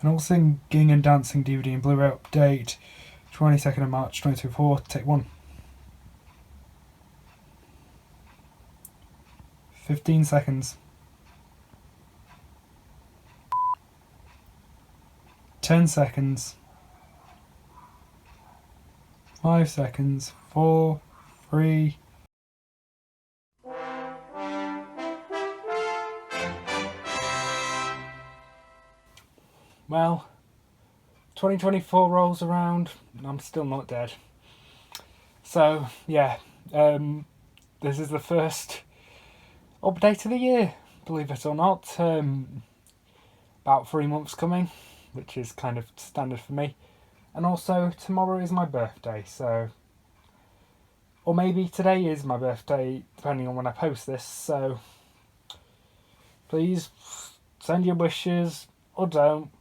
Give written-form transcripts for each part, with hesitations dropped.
An All Singing and Dancing DVD and Blu-ray update, 22nd of March 2024, take 1. 15 seconds. 10 seconds. 5 seconds. 4, 3. Well, 2024 rolls around and I'm still not dead. So, yeah, this is the first update of the year, believe it or not. About 3 months coming, which is kind of standard for me. And also, tomorrow is my birthday, so... Or maybe today is my birthday, depending on when I post this, so... Please, send your wishes, or don't.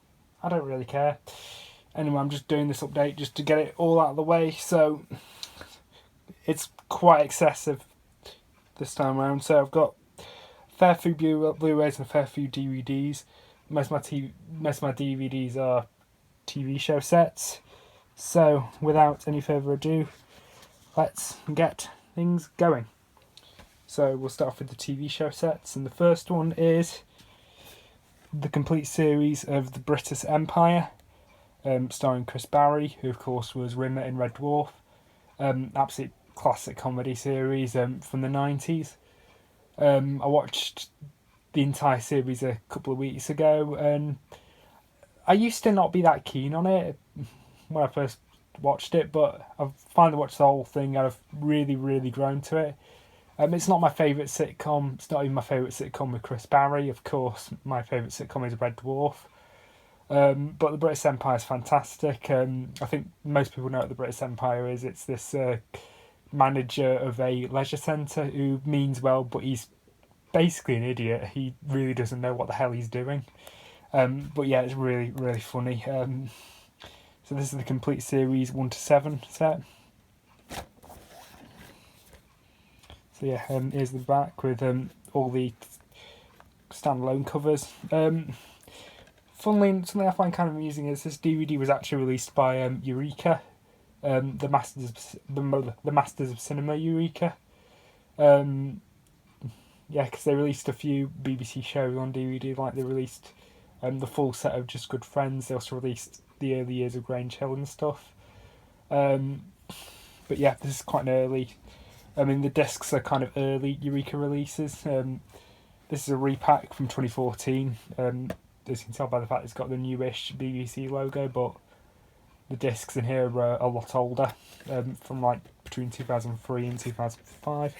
I don't really care. Anyway, I'm just doing this update just to get it all out of the way, so... It's quite excessive this time around, so I've got a fair few Blu-rays and a fair few DVDs. Most of my DVDs are TV show sets. So, without any further ado, let's get things going. So, we'll start off with the TV show sets, and the first one is the complete series of The British Empire, starring Chris Barry, who of course was Rimmer in Red Dwarf. Absolute classic comedy series from the 90s. I watched the entire series a couple of weeks ago, and I used to not be that keen on it when I first watched it, but I've finally watched the whole thing and I've really grown to it. It's not my favourite sitcom. It's not even my favourite sitcom with Chris Barry. Of course, my favourite sitcom is Red Dwarf. But the British Empire is fantastic. I think most people know what the British Empire is. It's this manager of a leisure centre who means well, but he's basically an idiot. He really doesn't know what the hell he's doing. But yeah, it's really funny. So this is the complete series 1 to 7 set. So yeah, here's the back with all the standalone covers. Funnily, something I find kind of amusing is this DVD was actually released by Eureka, the Masters of Cinema Eureka. Yeah, because they released a few BBC shows on DVD, like they released the full set of Just Good Friends. They also released the early years of Grange Hill and stuff. But yeah, this is quite an early... I mean, the discs are kind of early Eureka releases. This is a repack from 2014. As you can tell by the fact it's got the newish BBC logo, but the discs in here are a lot older, from like between 2003 and 2005.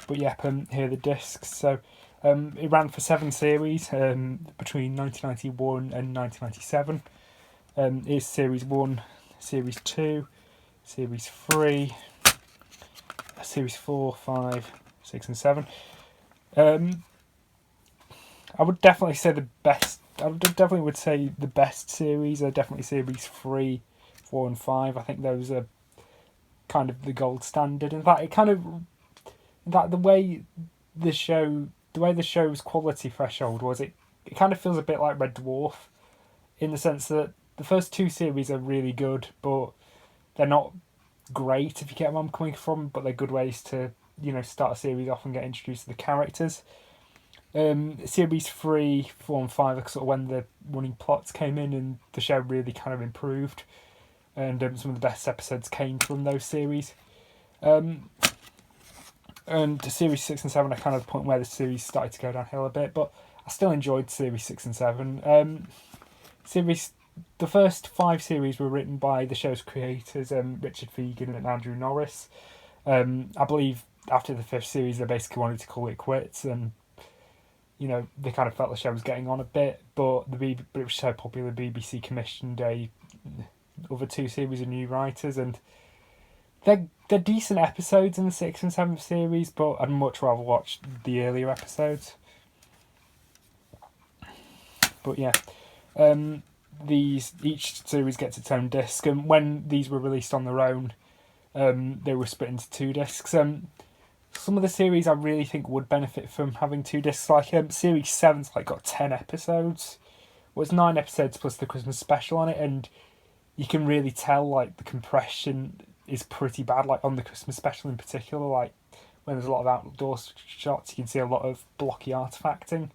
But yeah, here are the discs. So it ran for 7 series between 1991 and 1997. Here's Series 1, Series 2, Series 3, Series 4, 5, 6 and 7. I would definitely say the best. I definitely would say the best series are definitely Series 3, 4 and 5. I think those are kind of the gold standard. In fact, it kind of... that the way the show's quality threshold was, it kind of feels a bit like Red Dwarf, in the sense that the first 2 series are really good, but they're not great, if you get where I'm coming from, but they're good ways to, start a series off and get introduced to the characters. Series 3, 4 and 5 are sort of when the running plots came in and the show really kind of improved, and some of the best episodes came from those series. And Series 6 and 7 are kind of the point where the series started to go downhill a bit, but I still enjoyed Series 6 and 7. The first 5 series were written by the show's creators, Richard Fegan and Andrew Norris. I believe after the 5th series they basically wanted to call it quits, and they kind of felt the show was getting on a bit, but it was so popular BBC commissioned other 2 series of new writers, and they're decent episodes in the 6th and 7th series, but I'd much rather watch the earlier episodes. But yeah, each series gets its own disc, and when these were released on their own, they were split into 2 discs. So some of the series I really think would benefit from having 2 discs. Like series 7's like got 10 episodes. Well, it's 9 episodes plus the Christmas special on it, and you can really tell like the compression is pretty bad. Like on the Christmas special in particular, like when there's a lot of outdoor shots, you can see a lot of blocky artifacting.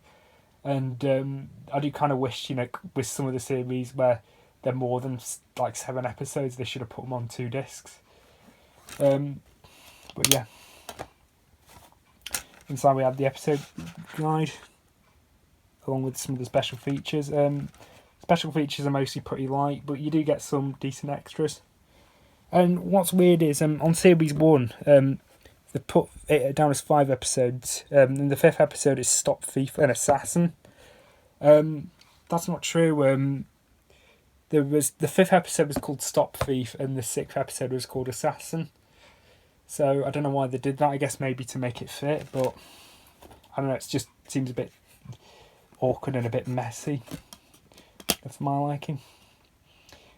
And I do kind of wish, with some of the series where they're more than like 7 episodes, they should have put them on 2 discs. But yeah. Inside we have the episode guide, along with some of the special features. Special features are mostly pretty light, but you do get some decent extras. And what's weird is on series 1, they put it down as 5 episodes, and the 5th episode is Stop Thief and Assassin. That's not true. The 5th episode was called Stop Thief, and the 6th episode was called Assassin. So I don't know why they did that. I guess maybe to make it fit, but I don't know. It just seems a bit awkward and a bit messy, for my liking.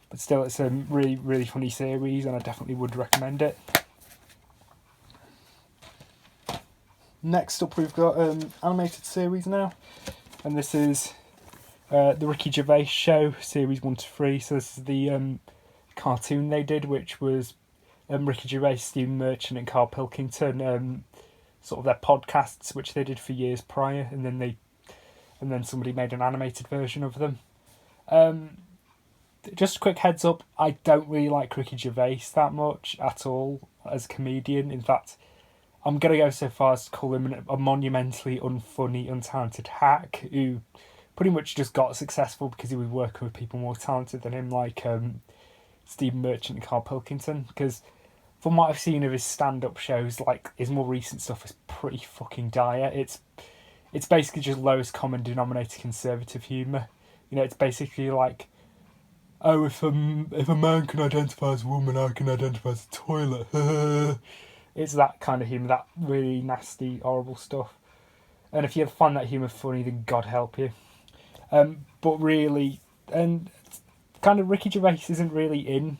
But still, it's a really, really funny series, and I definitely would recommend it. Next up, we've got animated series now, and this is the Ricky Gervais Show, series 1 to 3. So this is the cartoon they did, which was Ricky Gervais, Stephen Merchant, and Carl Pilkington, sort of their podcasts, which they did for years prior, and then somebody made an animated version of them. Just a quick heads up, I don't really like Ricky Gervais that much at all as a comedian. In fact, I'm going to go so far as to call him a monumentally unfunny, untalented hack who pretty much just got successful because he was working with people more talented than him, like Stephen Merchant and Carl Pilkington. Because from what I've seen of his stand-up shows, like his more recent stuff is pretty fucking dire. It's basically just lowest common denominator conservative humour. It's basically like, oh, if a man can identify as a woman, I can identify as a toilet. It's that kind of humour, that really nasty, horrible stuff. And if you find that humour funny, then God help you. But really, and kind of Ricky Gervais isn't really in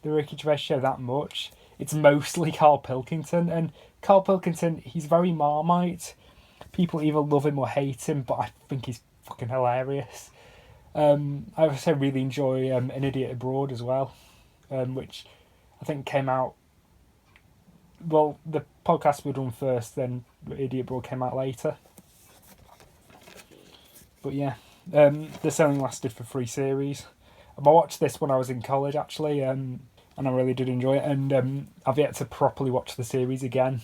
the Ricky Gervais Show that much. It's mostly Carl Pilkington, and Carl Pilkington, he's very Marmite. People either love him or hate him, but I think he's fucking hilarious. I also really enjoy An Idiot Abroad as well, which I think came out. Well, the podcast were done first, then Idiot Abroad came out later. But yeah, this only lasted for 3 series. I watched this when I was in college, actually, and I really did enjoy it. And I've yet to properly watch the series again,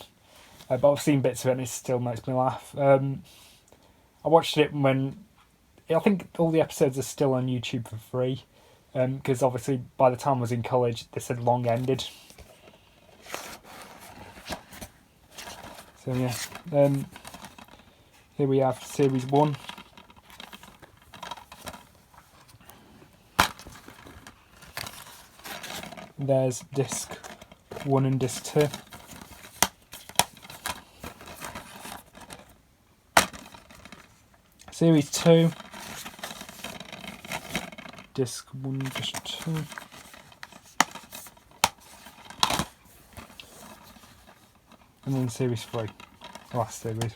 but I've seen bits of it and it still makes me laugh. I watched it when... I think all the episodes are still on YouTube for free, because obviously by the time I was in college, this had long ended. So yeah, here we have series 1. There's disc 1 and disc 2. Series 2. Disc 1, disc 2. And then series 3. The last series.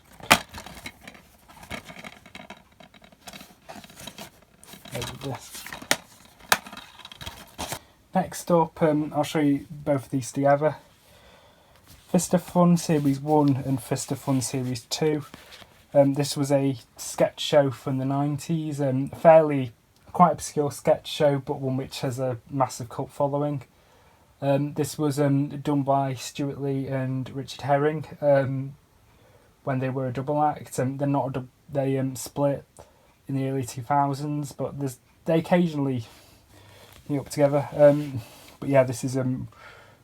There's the disc. Next up, I'll show you both of these together. Fist of Fun Series 1 and Fist of Fun Series 2. This was a sketch show from the 90s, fairly quite obscure sketch show, but one which has a massive cult following. This was done by Stuart Lee and Richard Herring when they were a double act. They're not they split in the early 2000s, but they occasionally meet up together. But yeah, this is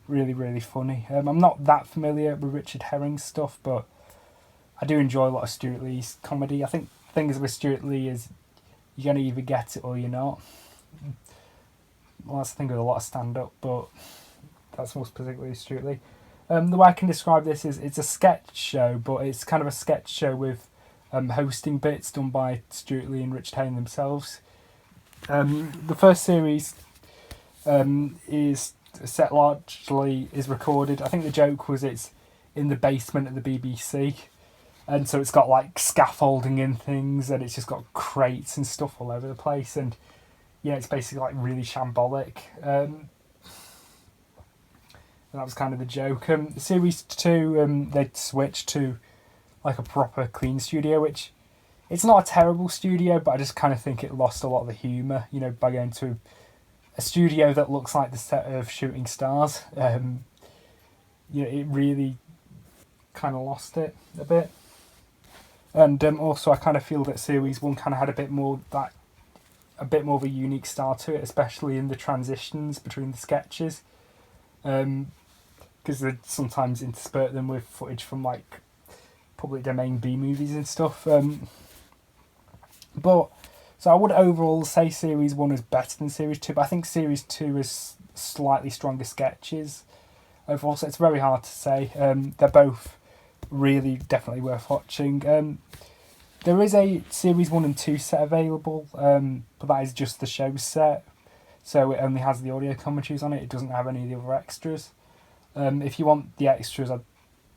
really, really funny. I'm not that familiar with Richard Herring's stuff, but I do enjoy a lot of Stuart Lee's comedy. I think things with Stuart Lee is you're going to either get it or you're not. Well, that's the thing with a lot of stand-up, but that's more specifically Stuart Lee. The way I can describe this is it's a sketch show, but it's kind of a sketch show with hosting bits done by Stuart Lee and Richard Herring themselves. The first series is set largely is recorded. I think the joke was it's in the basement of the BBC. And so it's got like scaffolding and things, and it's just got crates and stuff all over the place. And yeah, it's basically like really shambolic. And that was kind of the joke. Series 2, they'd switched to like a proper clean studio, which it's not a terrible studio, but I just kind of think it lost a lot of the humour, you know, by going to a studio that looks like the set of Shooting Stars. You know, it really kind of lost it a bit. And also I kind of feel that Series 1 kind of had a bit more of a unique style to it, especially in the transitions between the sketches. Because they'd sometimes intersperse them with footage from like public domain B movies and stuff. But so I would overall say Series 1 is better than Series 2, but I think Series 2 is slightly stronger sketches. Overall, so it's very hard to say. They're both really definitely worth watching. There is a Series 1 and 2 set available, but that is just the show set. So it only has the audio commentaries on it. It doesn't have any of the other extras. If you want the extras, I'd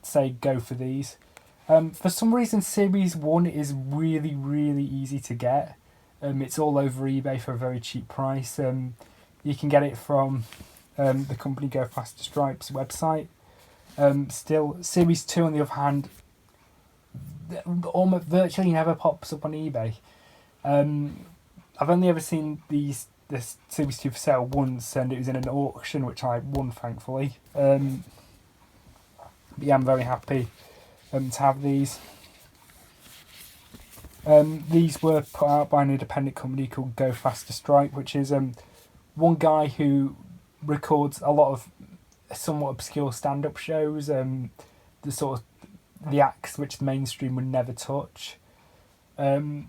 say go for these. For some reason, Series 1 is really, really easy to get. It's all over eBay for a very cheap price. You can get it from the company Go Faster Stripes website. Still, Series 2, on the other hand, almost virtually never pops up on eBay. I've only ever seen this Series 2 for sale once, and it was in an auction, which I won, thankfully. But yeah, I'm very happy to have these. These were put out by an independent company called Go Faster Stripe, which is one guy who records a lot of somewhat obscure stand-up shows, the sort of the acts which the mainstream would never touch. And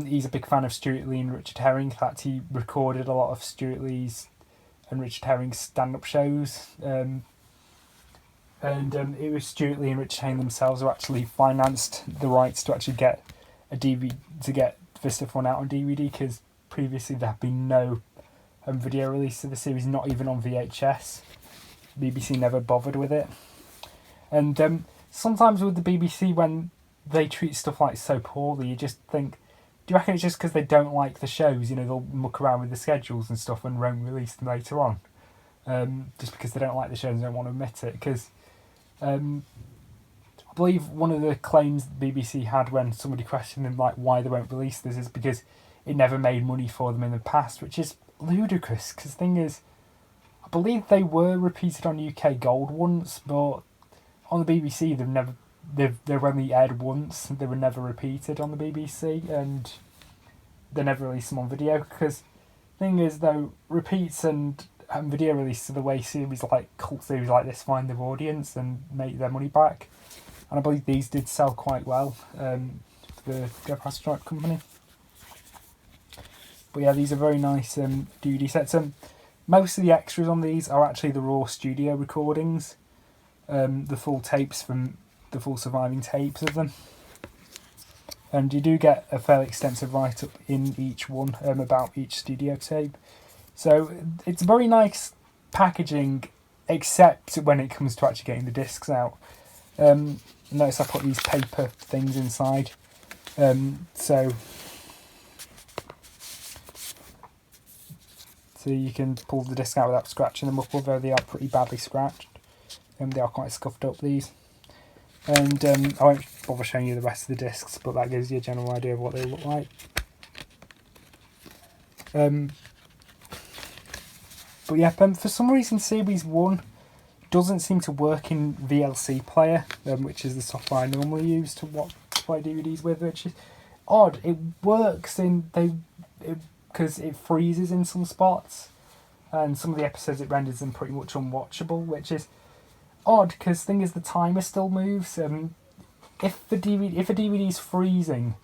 he's a big fan of Stuart Lee and Richard Herring. In fact, he recorded a lot of Stuart Lee's and Richard Herring's stand-up shows. And it was Stuart Lee and Richard Herring themselves who actually financed the rights to actually get a DVD, to get this stuff one out on DVD, because previously there had been no video release of the series, not even on VHS. BBC never bothered with it. And sometimes with the BBC, when they treat stuff like so poorly, you just think, do you reckon it's just because they don't like the shows? You know, they'll muck around with the schedules and stuff and won't release them later on, just because they don't like the shows and don't want to admit it. Because I believe one of the claims the BBC had when somebody questioned them, like, why they won't release this, is because it never made money for them in the past, which is ludicrous. Because the thing is, I believe they were repeated on UK Gold once, but on the BBC they've only aired once. They were never repeated on the BBC, and they never released them on video. Because the thing is, though, repeats and video releases are the way cult series like this find their audience and make their money back. And I believe these did sell quite well for the Go Faster Stripe company. But yeah, these are very nice DVD sets. Most of the extras on these are actually the raw studio recordings, the full tapes from the full surviving tapes of them. And you do get a fairly extensive write-up in each one about each studio tape. So it's very nice packaging, except when it comes to actually getting the discs out. Notice I put these paper things inside. So you can pull the disc out without scratching them up, although they are pretty badly scratched. They are quite scuffed up, these. And I won't bother showing you the rest of the discs, but that gives you a general idea of what they look like. But yeah, for some reason Series 1 doesn't seem to work in VLC Player, which is the software I normally use to play DVDs with, which is odd. It works because it freezes in some spots, and some of the episodes it renders them pretty much unwatchable, which is odd, because the thing is, the timer still moves. If a DVD is freezing,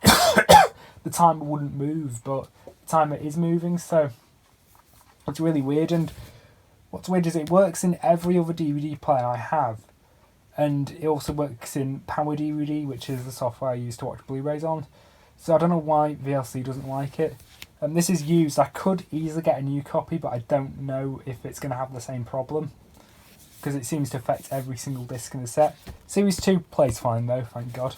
the timer wouldn't move, but the timer is moving, so it's really weird. And what's weird is it works in every other DVD player I have, and it also works in Power DVD, which is the software I use to watch Blu-rays on. So I don't know why VLC doesn't like it. This is used. I could easily get a new copy, but I don't know if it's going to have the same problem, because it seems to affect every single disc in the set. Series 2 plays fine though, thank God.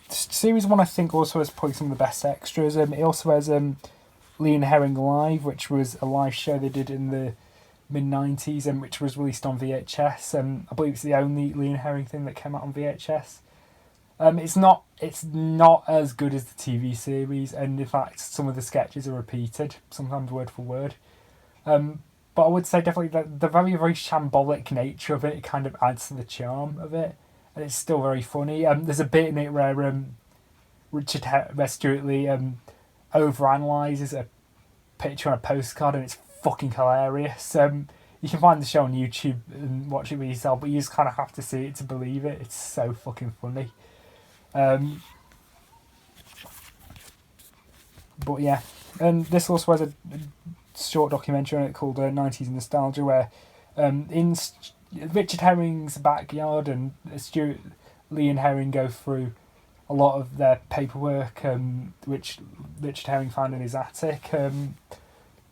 Series 1 I think also has probably some of the best extras. It also has Lee and Herring Live, which was a live show they did in the mid-90s and which was released on VHS. I believe it's the only Lee and Herring thing that came out on VHS. It's not as good as the TV series, and in fact some of the sketches are repeated, sometimes word for word. But I would say definitely that the very, very shambolic nature of it kind of adds to the charm of it, and it's still very funny. There's a bit in it where where Stuart Lee overanalyzes a picture on a postcard, and it's fucking hilarious. You can find the show on YouTube and watch it with yourself, but you just kind of have to see it to believe it. It's so fucking funny. But yeah, and this also has a short documentary on it called 90s Nostalgia, where in Richard Herring's backyard and Stuart Lee and Herring go through a lot of their paperwork which Richard Herring found in his attic,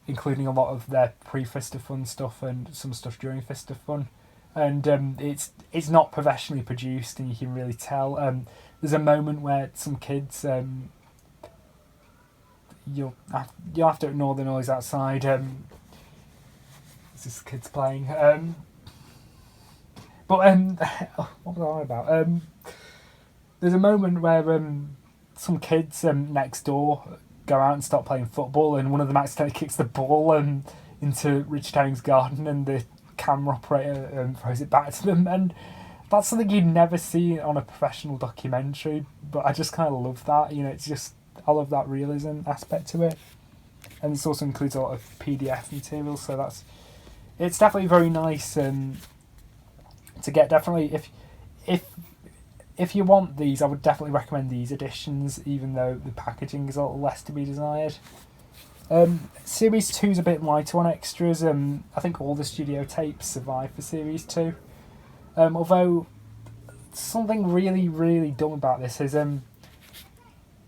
including a lot of their pre-Fist of Fun stuff and some stuff during Fist of Fun. And it's not professionally produced, and you can really tell. There's a moment where some kids, you'll have to ignore the noise outside. It's just kids playing. What was I on about? There's a moment where some kids next door go out and start playing football, and one of them accidentally kicks the ball into Richard Herring's garden, and the camera operator throws it back to them. And that's something you'd never see on a professional documentary, but I just kind of love that. It's just, I love that realism aspect to it. And this also includes a lot of PDF material, so it's definitely very nice to get. Definitely, if you want these, I would definitely recommend these editions, even though the packaging is a little less to be desired. Series 2 is a bit lighter on extras. I think all the studio tapes survive for Series 2. Although, something really, really dumb about this is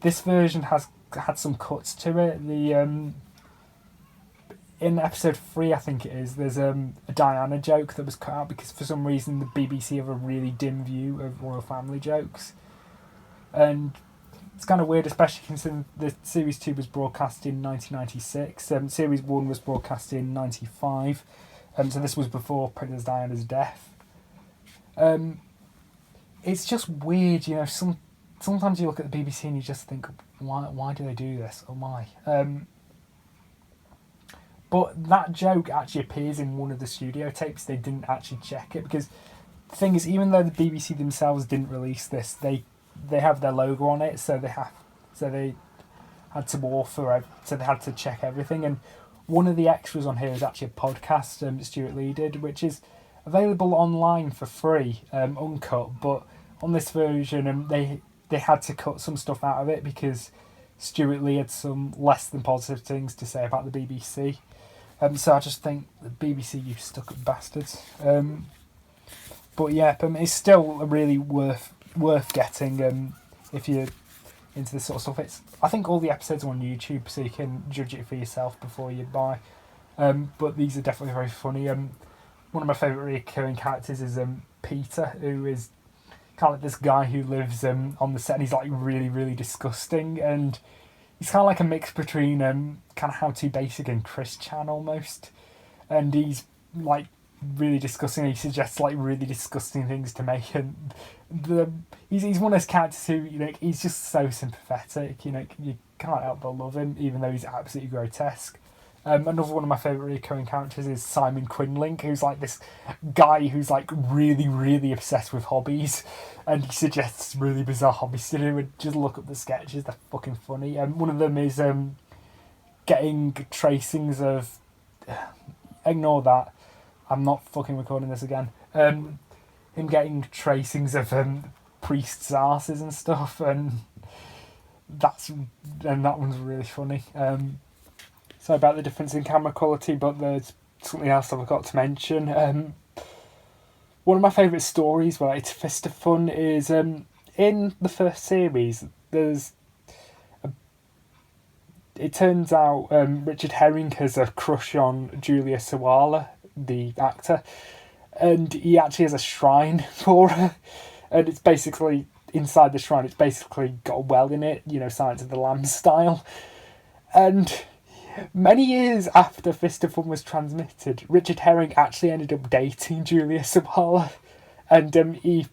this version has had some cuts to it. In episode 3, I think it is, there's a Diana joke that was cut out because for some reason the BBC have a really dim view of royal family jokes. And it's kind of weird, especially considering the Series 2 was broadcast in 1996. Series 1 was broadcast in 95. So this was before Princess Diana's death. It's just weird, sometimes you look at the BBC and you just think, why do they do this? Oh my. But that joke actually appears in one of the studio tapes. They didn't actually check it, because the thing is, even though the BBC themselves didn't release this, they have their logo on it, so they had to author, so they had to check everything. And one of the extras on here is actually a podcast that Stuart Lee did, which is available online for free, uncut. But on this version, they had to cut some stuff out of it because Stuart Lee had some less than positive things to say about the BBC. So I just think the BBC, you stuck-up bastards. But yeah, it's still really worth getting if you're into this sort of stuff. I think all the episodes are on YouTube, so you can judge it for yourself before you buy. But these are definitely very funny. One of my favourite recurring characters is Peter, who is kind of like this guy who lives on the set, and he's like really, really disgusting, and he's kind of like a mix between kind of How To Basic and Chris Chan almost. And he's like really disgusting. He suggests like really disgusting things to make, and he's one of those characters who he's just so sympathetic. You can't help but love him, even though he's absolutely grotesque. Another one of my favourite recurring characters is Simon Quinling, who's like this guy who's like really, really obsessed with hobbies, and he suggests really bizarre hobbies to do, and just look up the sketches, they're fucking funny. One of them is getting tracings of... Ignore that, I'm not fucking recording this again. Him getting tracings of priests' arses and stuff, and that one's really funny. Sorry about the difference in camera quality, but there's something else I've got to mention. One of my favourite stories related to Fist of Fun is in the first series, it turns out Richard Herring has a crush on Julia Sawalha, the actor, and he actually has a shrine for her, and it's basically inside the shrine. It's basically got a well in it, Silence of the Lambs style, and many years after Fist of Fun was transmitted, Richard Herring actually ended up dating Julia Sawalha, and he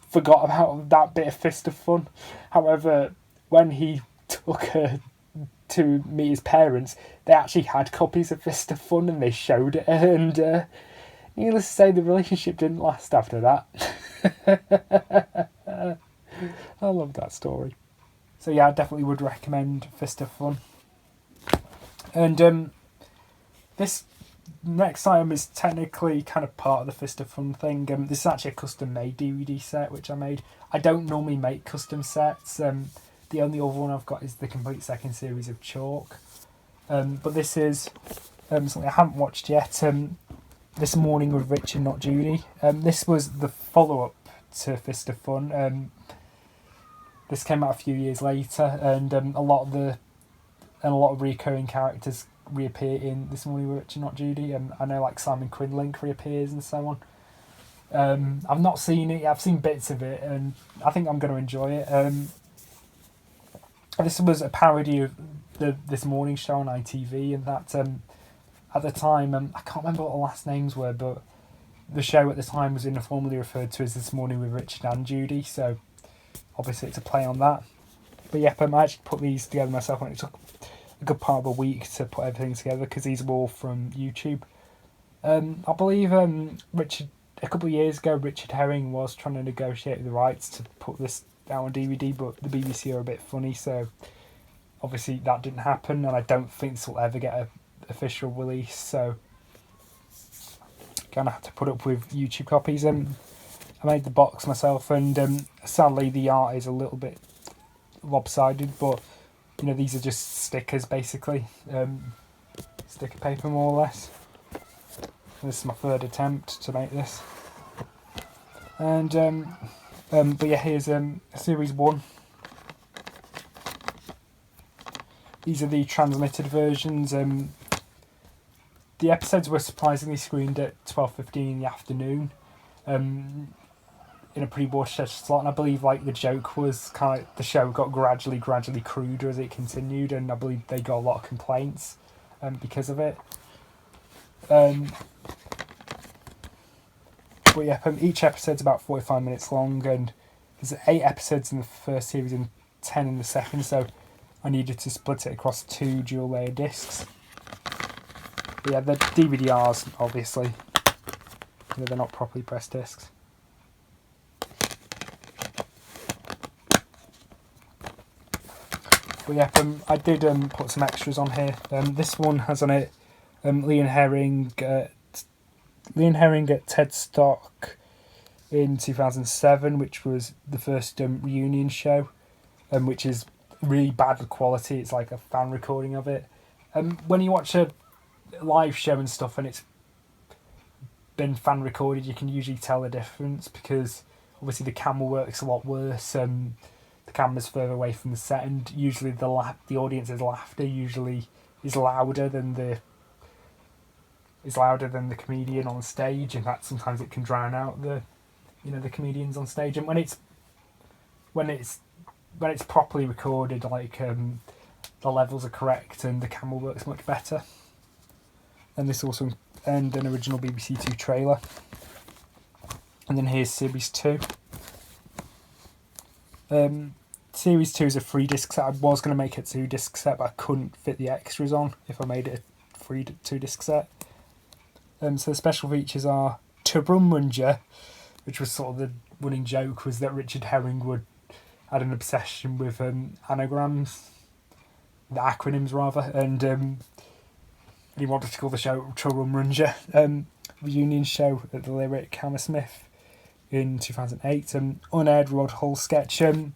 forgot about that bit of Fist of Fun. However, when he took her to meet his parents, they actually had copies of Fist of Fun and they showed it, and needless to say, the relationship didn't last after that. I love that story. So yeah, I definitely would recommend Fist of Fun. And this next item is technically kind of part of the Fist of Fun thing. This is actually a custom-made DVD set which I made. I don't normally make custom sets. The only other one I've got is the complete second series of Chalk. But this is something I haven't watched yet. This Morning with Richard, Not Judy. This was the follow-up to Fist of Fun. This came out a few years later, and a lot of recurring characters reappear in This Morning with Richard, Not Judy. I know like Simon Quinlink reappears and so on. I've not seen it. I've seen bits of it, and I think I'm going to enjoy it. This was a parody of the This Morning show on ITV, and that at the time, I can't remember what the last names were, but the show at the time was informally referred to as This Morning with Richard and Judy, so obviously it's a play on that. But yep, I actually put these together myself, and it took a good part of a week to put everything together because these were all from YouTube. I believe a couple of years ago, Richard Herring was trying to negotiate the rights to put this out on DVD, but the BBC are a bit funny, so obviously that didn't happen, and I don't think this will ever get an official release, so gonna have to put up with YouTube copies. I made the box myself, and sadly the art is a little bit lopsided, but these are just stickers basically, sticker paper more or less. This is my third attempt to make this, and but yeah, here's series 1. These are the transmitted versions. The episodes were surprisingly screened at 12:15 in the afternoon, in a pre-broadcast slot, and I believe the joke was the show got gradually cruder as it continued, and I believe they got a lot of complaints because of it. But yeah, each episode's about 45 minutes long, and there's 8 episodes in the first series and 10 in the second, so I needed to split it across 2 dual layer discs. But yeah, the DVD-Rs, obviously, they're not properly pressed discs. But yeah, I did put some extras on here. This one has on it Leon Herring at TED Stock in 2007, which was the first reunion show, which is really bad quality. It's like a fan recording of it. When you watch a live show and stuff and it's been fan recorded, you can usually tell the difference because obviously the camera works a lot worse. The camera's further away from the set, and usually the audience's laughter usually is louder than the comedian on stage. In fact, sometimes it can drown out the comedians on stage. And when it's properly recorded, the levels are correct and the camera works much better. And this also and an original BBC Two trailer. And then here's Series 2. Series 2 is a 3-disc set. I was going to make it a 2-disc set, but I couldn't fit the extras on if I made it a 2-disc set. So the special features are Turumrunja, which was sort of the running joke, was that Richard Herring had an obsession with anagrams, the acronyms rather, and he wanted to call the show Turumrunja. Reunion show at the Lyric Hammersmith in 2008. Unaired Rod Hull sketch. In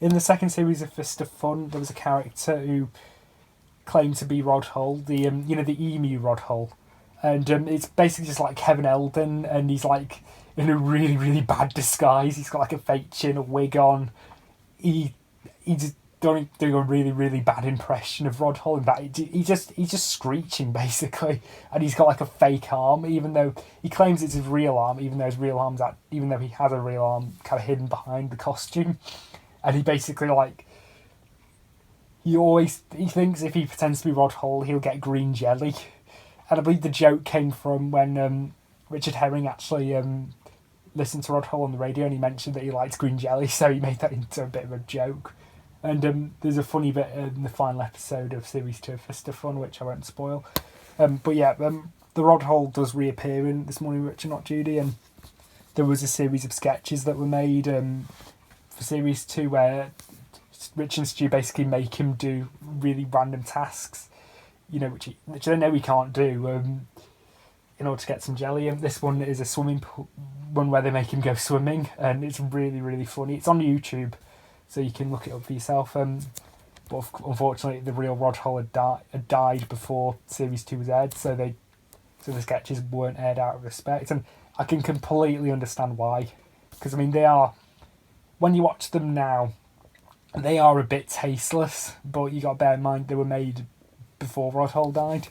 the second series of Fist of Fun, there was a character who claimed to be Rod Hull, the emu Rod Hull. And it's basically just like Kevin Eldon, and he's like in a really, really bad disguise. He's got like a fake chin, a wig on. He doing a really, really bad impression of Rod Hull. In fact, he's just screeching basically, and he's got like a fake arm, even though he claims it's his real arm, even though even though he has a real arm kind of hidden behind the costume, and he basically like he thinks if he pretends to be Rod Hull, he'll get green jelly, and I believe the joke came from when Richard Herring actually listened to Rod Hull on the radio, and he mentioned that he likes green jelly, so he made that into a bit of a joke. And there's a funny bit in the final episode of Series 2 of Fist of Fun, which I won't spoil. But yeah, the Rod Hull does reappear in This Morning with Richard Not Judy, and there was a series of sketches that were made for Series 2 where Rich and Stu basically make him do really random tasks, which I know he can't do in order to get some jelly. And this one is a swimming pool one where they make him go swimming, and it's really, really funny. It's on YouTube, so you can look it up for yourself. But unfortunately, the real Rod Hull had died before Series 2 was aired, so the sketches weren't aired out of respect. And I can completely understand why. Because, I mean, they are... When you watch them now, they are a bit tasteless, but you got to bear in mind they were made before Rod Hull died.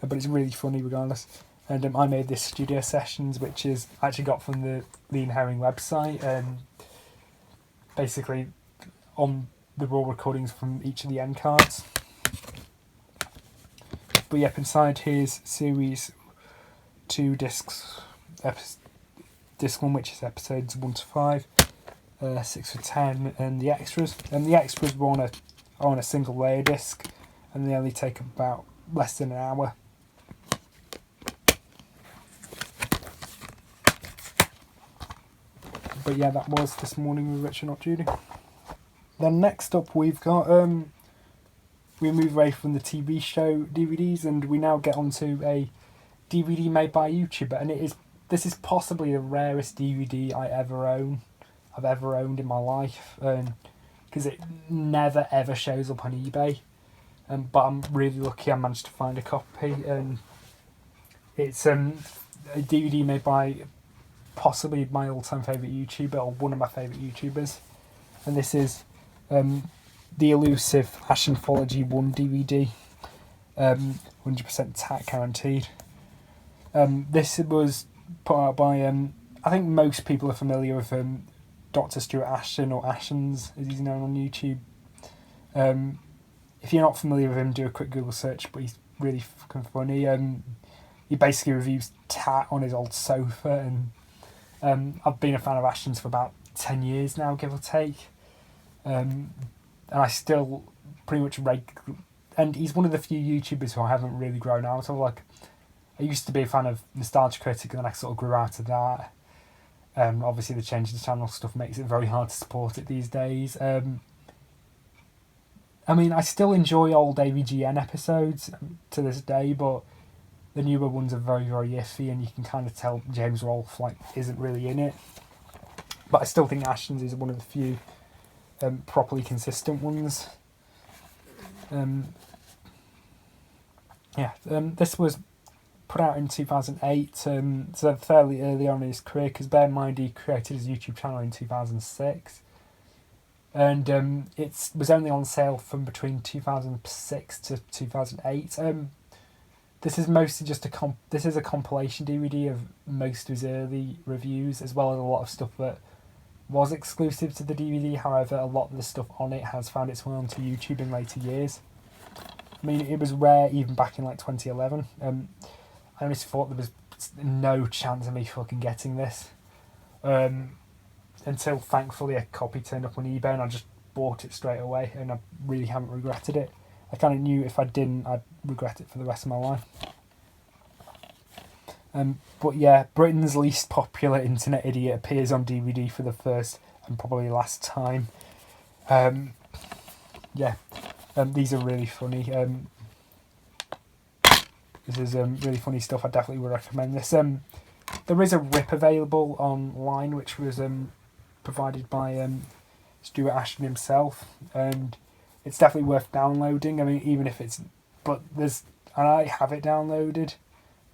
But it's really funny regardless. And I made this studio sessions, which is I actually got from the Lean Herring website, and basically on the raw recordings from each of the end cards. But yep, inside here's Series 2 discs, disc 1, which is episodes 1 to 5, 6 to 10, and the extras. And the extras were on a single layer disc, and they only take about less than an hour. But yeah, that was This Morning with Richard Not Judy. Then next up we've got we move away from the TV show DVDs, and we now get onto a DVD made by a YouTuber, and this is possibly the rarest DVD I've ever owned in my life, because it never ever shows up on eBay. But I'm really lucky I managed to find a copy, and it's a DVD made by possibly my all-time favourite YouTuber, or one of my favourite YouTubers, and this is the elusive Ash Anthology 1 DVD, 100% tack guaranteed. This was put out by, I think most people are familiar with Dr. Stuart Ashton, or Ashens as he's known on YouTube. If you're not familiar with him, do a quick Google search, but he's really fucking funny. He basically reviews tat on his old sofa, and I've been a fan of Ashton's for about 10 years now, give or take. And I still pretty much and he's one of the few YouTubers who I haven't really grown out of. Like, I used to be a fan of Nostalgia Critic, and then I sort of grew out of that. Obviously the change of the channel stuff makes it very hard to support it these days. I mean, I still enjoy old AVGN episodes to this day, but the newer ones are very, very iffy, and you can kind of tell James Rolfe isn't really in it. But I still think Ashton's is one of the few properly consistent ones. This was put out in 2008, so fairly early on in his career, because bear in mind he created his YouTube channel in 2006. And it was only on sale from between 2006 to 2008. This is mostly just this is a compilation DVD of most of his early reviews, as well as a lot of stuff that was exclusive to the DVD. However, a lot of the stuff on it has found its way onto YouTube in later years. I mean, it was rare even back in 2011. I honestly thought there was no chance of me fucking getting this. Until thankfully a copy turned up on eBay, and I just bought it straight away, and I really haven't regretted it. I kind of knew if I didn't, I'd regret it for the rest of my life. But yeah, Britain's least popular internet idiot appears on DVD for the first and probably last time. These are really funny. This is really funny stuff. I definitely would recommend this. There is a rip available online, which was provided by Stuart Ashton himself, and it's definitely worth downloading. I mean, even if it's... and I have it downloaded,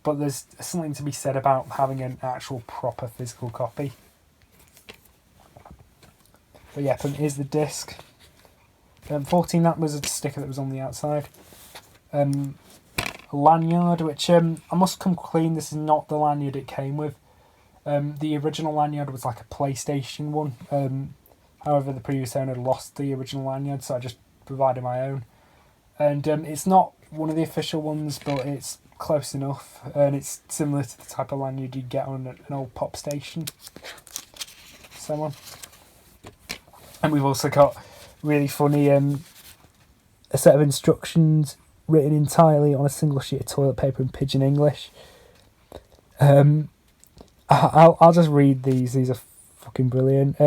but there's something to be said about having an actual proper physical copy. But yeah, here's the disc. 14, that was a sticker that was on the outside. A lanyard, which I must come clean, this is not the lanyard it came with. The original lanyard was like a PlayStation one. However, the previous owner lost the original lanyard, so I just provided my own. And it's not one of the official ones, but it's close enough, and it's similar to the type of lanyard you'd get on an old pop station. So on. And we've also got really funny a set of instructions written entirely on a single sheet of toilet paper in pidgin English. I'll just read these. These are fucking brilliant.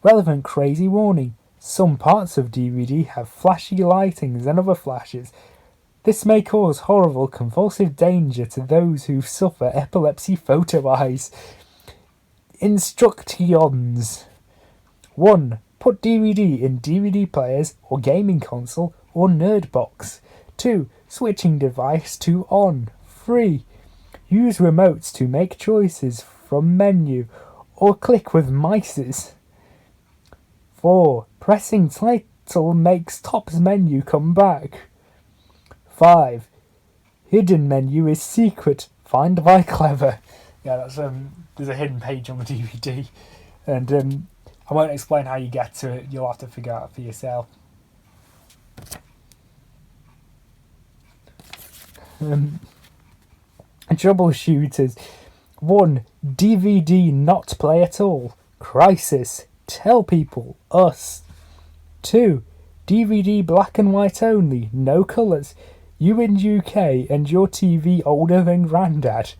Relevant crazy warning. Some parts of DVD have flashy lightings and other flashes. This may cause horrible convulsive danger to those who suffer epilepsy photo eyes. Instructions. 1. Put DVD in DVD players or gaming console or nerd box. 2. Switching device to on. 3. Use remotes to make choices from menu or click with mices. 4. Pressing title makes top's menu come back. 5. Hidden menu is secret. Find by clever. Yeah, that's there's a hidden page on the DVD, and I won't explain how you get to it. You'll have to figure out for yourself. Troubleshooters. 1. DVD not play at all. Crisis. Tell people. Us. 2. DVD black and white only. No colours. You in UK and your TV older than Grandad.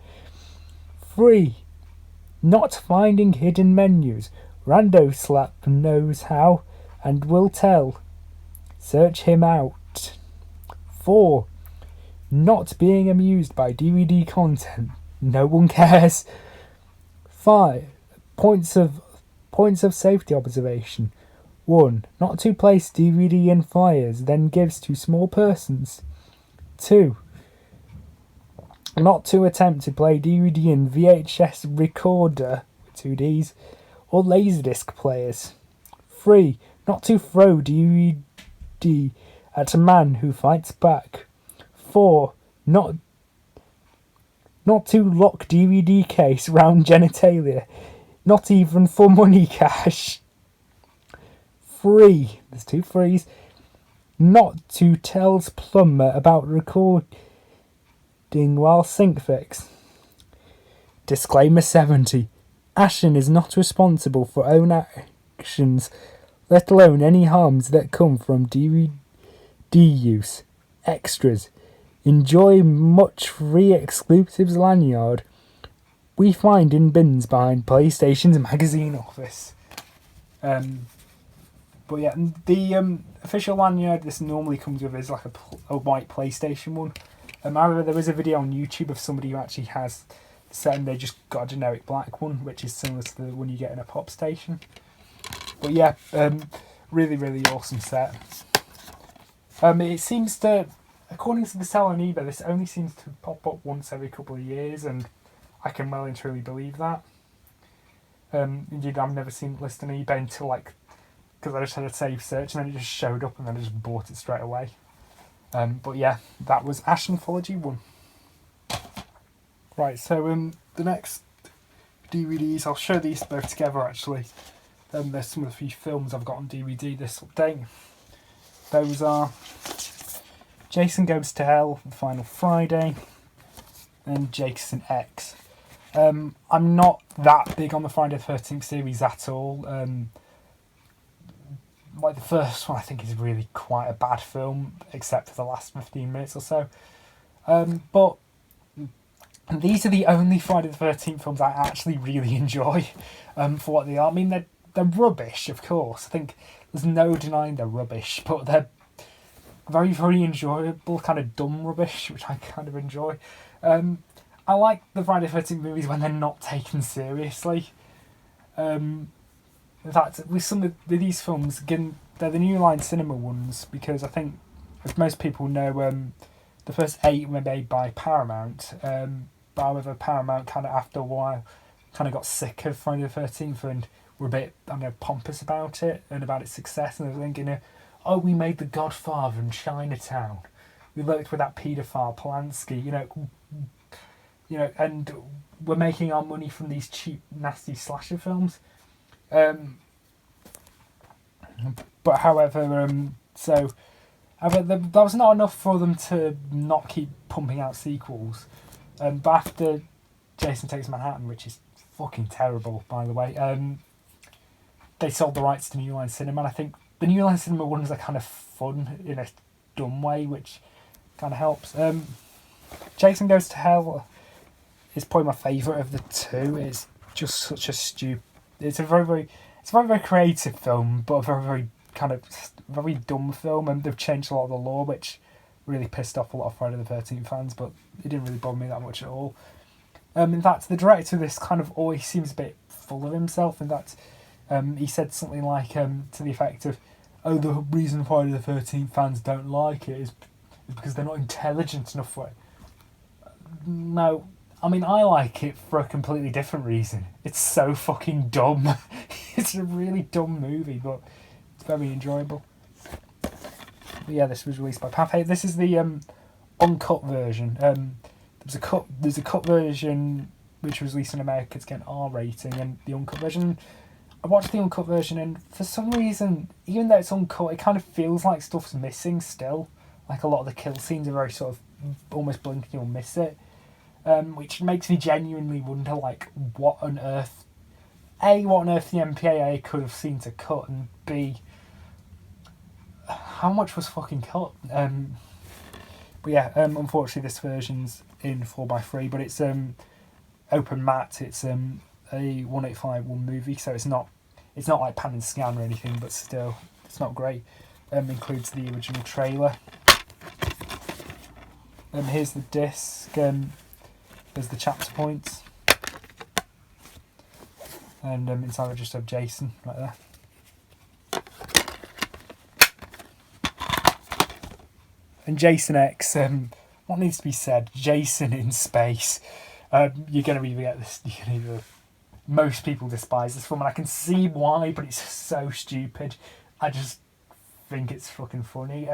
3. Not finding hidden menus. Rando Slap knows how and will tell. Search him out. 4. Not being amused by DVD content. No one cares. 5. Points of safety observation. 1. Not to place DVD in flyers, then gives to small persons. 2. Not to attempt to play DVD in VHS recorder, 2Ds, or Laserdisc players. 3. Not to throw DVD at a man who fights back. 4. Not to lock DVD case round genitalia, not even for money cash. 3. There's 2 3s. Not to tells plumber about recording while sink fix. Disclaimer 70. Ashen is not responsible for own actions, let alone any harms that come from DVD use. Extras. Enjoy much free exclusives lanyard we find in bins behind PlayStation's magazine office. But yeah, the official lanyard this normally comes with is like a white PlayStation one. However, there is a video on YouTube of somebody who actually has the set and they just got a generic black one, which is similar to the one you get in a pop station. But yeah, really, really awesome set. It seems to, according to the seller on eBay, this only seems to pop up once every couple of years, and I can well and truly believe that. Indeed, I've never seen it listed on eBay until because I just had a save search and then it just showed up and then I just bought it straight away. But yeah, that was Ash Anthology 1. Right, so the next DVDs, I'll show these both together actually. There's some of the few films I've got on DVD this update. Those are Jason Goes to Hell, The Final Friday, and Jason X. I'm not that big on the Friday the 13th series at all. Like the first one I think is really quite a bad film, except for the last 15 minutes or so. But these are the only Friday the 13th films I actually really enjoy for what they are. I mean, they're rubbish, of course. I think there's no denying they're rubbish, but they're very, very enjoyable, kind of dumb rubbish, which I kind of enjoy. I like the Friday the 13th movies when they're not taken seriously. In fact, with some of these films, again, they're the New Line Cinema ones, because I think, as most people know, the first 8 were made by Paramount. However, Paramount kind of, after a while, kind of got sick of Friday the 13th and were a bit, I don't know, pompous about it and about its success, and they were thinking, oh, we made The Godfather and Chinatown. We worked with that paedophile Polanski, and we're making our money from these cheap, nasty slasher films. But however, that was not enough for them to not keep pumping out sequels. But after Jason Takes Manhattan, which is fucking terrible, by the way, they sold the rights to New Line Cinema, and I think the New Line Cinema ones are kind of fun in a dumb way, which kind of helps. Jason Goes to Hell is probably my favourite of the two. It's just such a it's a very very creative film, but a very very kind of very dumb film, and they've changed a lot of the lore, which really pissed off a lot of Friday the 13th fans, but it didn't really bother me that much at all. In fact, the director of this kind of always seems a bit full of himself, in that he said something like to the effect of, oh, the reason Friday the 13th fans don't like it is because they're not intelligent enough for it. No, I mean, I like it for a completely different reason. It's so fucking dumb. It's a really dumb movie, but it's very enjoyable. But yeah, this was released by Pathé. This is the uncut version. There's a cut version which was released in America to get an R rating, and the uncut version, I watched the uncut version, and for some reason, even though it's uncut, it kind of feels like stuff's missing still. Like a lot of the kill scenes are very sort of almost blink and you'll miss it. Which makes me genuinely wonder, like, what on earth the MPAA could have seen to cut, and B, how much was fucking cut. But yeah, unfortunately this version's in 4:3, but it's open matte. It's a 1851 movie, so it's not like pan and scan or anything, but still, it's not great. Includes the original trailer. Here's the disc. There's the chapter points, and inside I just have Jason right there. And Jason X, what needs to be said? Jason in space. You're going to either get this. Most people despise this film, and I can see why, but it's so stupid. I just think it's fucking funny.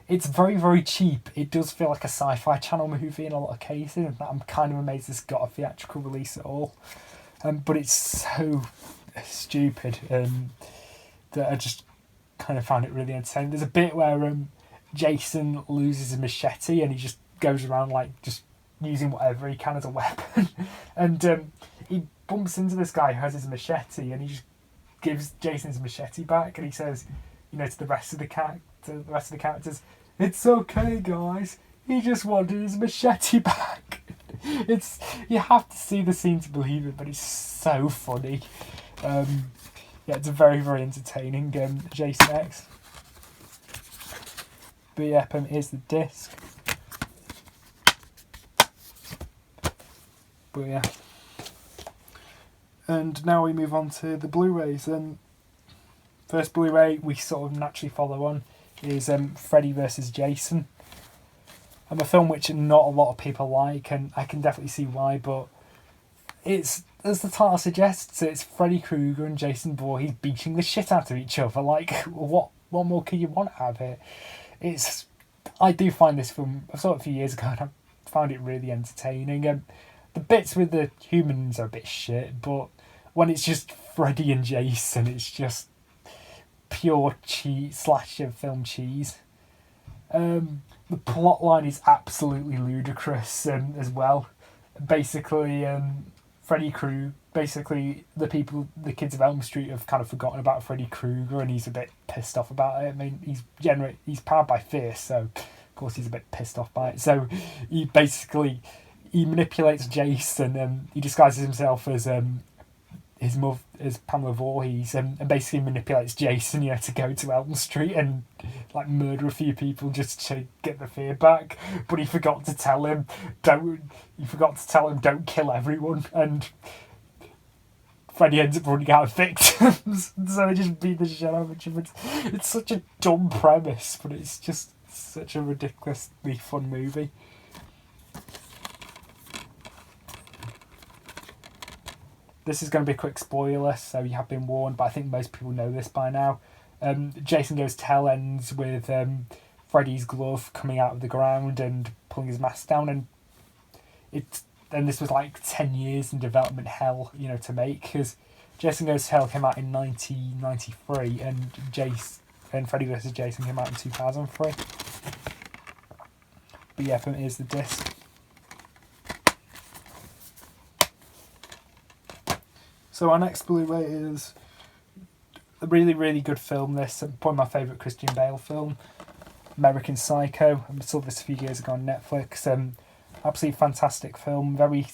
It's very, very cheap. It does feel like a Sci-Fi Channel movie in a lot of cases. In fact, I'm kind of amazed this got a theatrical release at all. But it's so stupid that I just kind of found it really entertaining. There's a bit where Jason loses his machete and he just goes around like just using whatever he can as a weapon. And he bumps into this guy who has his machete, and he just gives Jason his machete back, and he says, to the rest of the characters, "It's okay, guys. He just wanted his machete back." You have to see the scene to believe it, but it's so funny. Yeah, it's a very, very entertaining Jason X. But yeah, here's the disc. But yeah. And now we move on to the Blu-rays. First Blu-ray we sort of naturally follow on is Freddy vs. Jason. A film which not a lot of people like, and I can definitely see why, but it's, as the title suggests, it's Freddy Krueger and Jason Voorhees beating the shit out of each other. Like, what more can you want out of it? I do find this film, I saw it a few years ago, and I found it really entertaining. The bits with the humans are a bit shit, but when it's just Freddy and Jason, it's just pure slasher film cheese. The plot line is absolutely ludicrous as well. Basically, Freddy Krueger, the kids of Elm Street have kind of forgotten about Freddy Krueger, and he's a bit pissed off about it. I mean, he's powered by fear, so of course he's a bit pissed off by it. So he manipulates Jason, and he disguises himself as his mother, as Pamela Voorhees, and basically manipulates Jason, to go to Elm Street and like murder a few people just to get the fear back. But he forgot to tell him don't kill everyone, and Freddy ends up running out of victims. So they just beat the shit out of each other. It's such a dumb premise, but it's just such a ridiculously fun movie. This is going to be a quick spoiler, so you have been warned, but I think most people know this by now. Jason Goes to Hell ends with Freddy's glove coming out of the ground and pulling his mask down, and this was like 10 years in development hell, to make, because Jason Goes to Hell came out in 1993 and Freddy vs. Jason came out in 2003. But yeah, here's the disc. So our next Blu-ray is a really, really good film. This probably my favourite Christian Bale film, American Psycho. I saw this a few years ago on Netflix. Absolutely fantastic film. Very,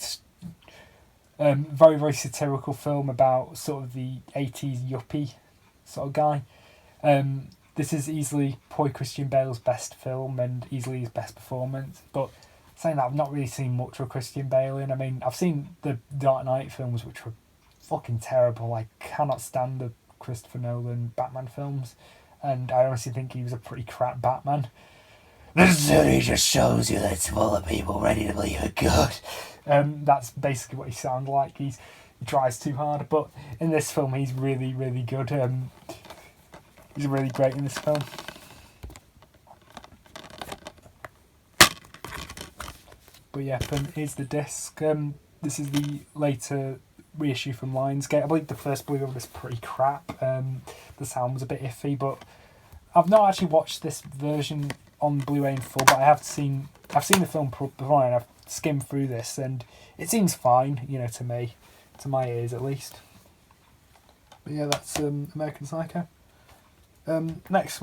very satirical film about sort of the 80s yuppie sort of guy. This is easily probably Christian Bale's best film and easily his best performance. But saying that, I've not really seen much of Christian Bale in. I mean, I've seen the Dark Knight films, which were fucking terrible. I cannot stand the Christopher Nolan Batman films, and I honestly think he was a pretty crap Batman. This movie just shows you that it's full of people ready to believe in God. That's basically what he sounds like. He tries too hard, but in this film he's really, really good. He's really great in this film. But yeah, here's the disc. This is the later reissue from Lionsgate. I believe the first Blu-ray was pretty crap. The sound was a bit iffy, but I've not actually watched this version on Blu-ray in full, but I've seen the film before, and I've skimmed through this, and it seems fine, to me, to my ears at least. But yeah, that's American Psycho. Next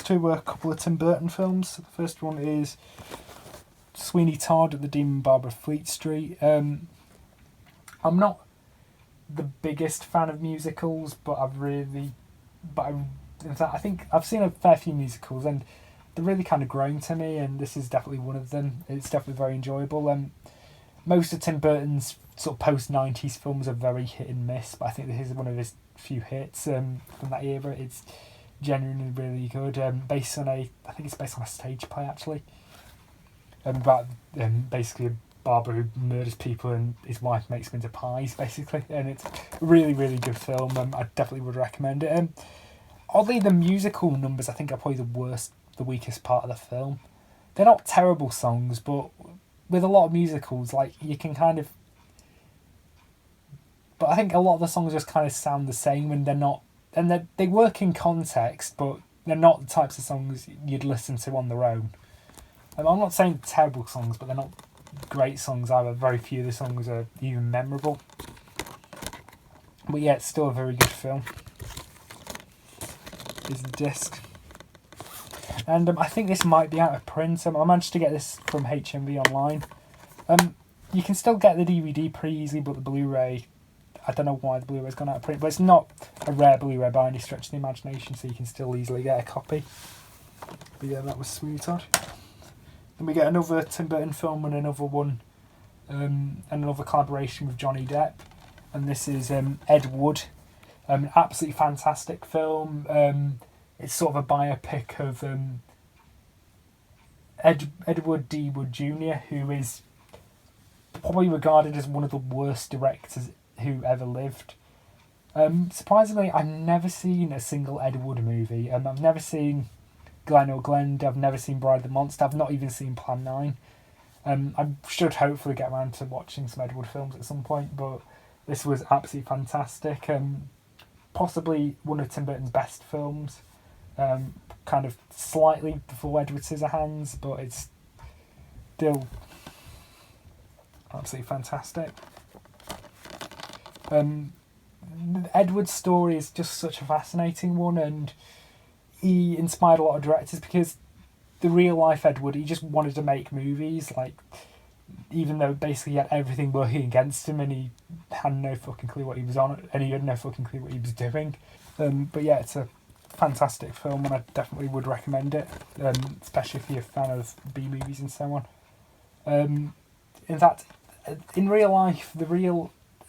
two were a couple of Tim Burton films. The first one is Sweeney Todd at the Demon Barber of Fleet Street. I'm not the biggest fan of musicals, but in fact, I think I've seen a fair few musicals, and they're really kind of grown to me, and this is definitely one of them. It's definitely very enjoyable. Most of Tim Burton's sort of post-90s films are very hit and miss, but I think this is one of his few hits from that era. It's genuinely really good. I think it's based on a stage play, actually. About basically a barber who murders people and his wife makes them into pies, basically. And it's a really, really good film. I definitely would recommend it. Oddly, the musical numbers, I think, are probably the weakest part of the film. They're not terrible songs, but with a lot of musicals, like, you can kind of... But I think a lot of the songs just kind of sound the same when they're not... And they work in context, but they're not the types of songs you'd listen to on their own. I'm not saying terrible songs, but they're not great songs either. Very few of the songs are even memorable. But yeah, it's still a very good film. Here's the disc. And I think this might be out of print. I managed to get this from HMV online. You can still get the DVD pretty easily, but the Blu-ray... I don't know why the Blu-ray's gone out of print, but it's not a rare Blu-ray by any stretch of the imagination, so you can still easily get a copy. But yeah, that was Sweeney Todd. Then we get another Tim Burton film and another one, and another collaboration with Johnny Depp. And this is Ed Wood. An absolutely fantastic film. It's sort of a biopic of Edward D. Wood Jr., who is probably regarded as one of the worst directors who ever lived. Surprisingly, I've never seen a single Ed Wood movie. I've never seen Glen or Glenda. I've never seen Bride of the Monster. I've not even seen Plan 9. I should hopefully get around to watching some Ed Wood films at some point, but this was absolutely fantastic. Possibly one of Tim Burton's best films. Kind of slightly before Edward Scissorhands, but it's still absolutely fantastic. Edward's story is just such a fascinating one, and he inspired a lot of directors, because the real life Edward, he just wanted to make movies, like, even though basically he had everything working against him, and he had no fucking clue what he was on, and he had no fucking clue what he was doing. But yeah, it's a fantastic film, and I definitely would recommend it, especially if you're a fan of B movies and so on. In fact, in real life,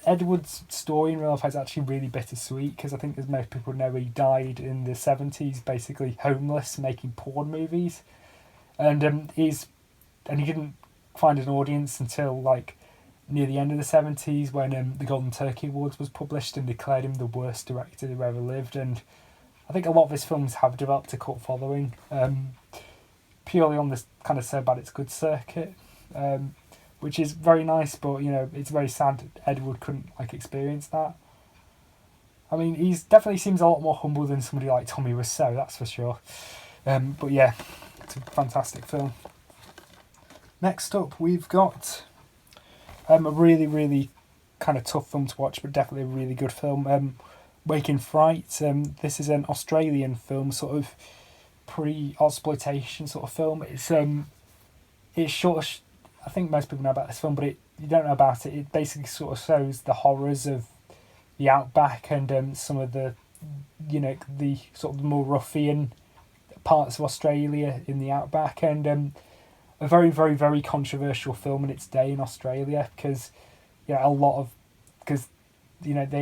Edward's story in real life is actually really bittersweet, because I think, as most people know, he died in the 70s, basically homeless, making porn movies, and he didn't find an audience until like near the end of the 70s, when the Golden Turkey Awards was published and declared him the worst director who ever lived. And I think a lot of his films have developed a cult following, purely on this kind of so bad it's good circuit, which is very nice, but it's very sad Edward couldn't experience that. I mean, he's definitely seems a lot more humble than somebody like Tommy Wiseau, that's for sure. But yeah, it's a fantastic film. Next up, we've got a really, really kind of tough film to watch, but definitely a really good film. Waking Fright. This is an Australian film, sort of pre-exploitation sort of film. It's short. I think most people know about this film, but you don't know about it. It basically sort of shows the horrors of the outback and some of the sort of more ruffian parts of Australia in the outback, and a very, very, very controversial film in its day in Australia because they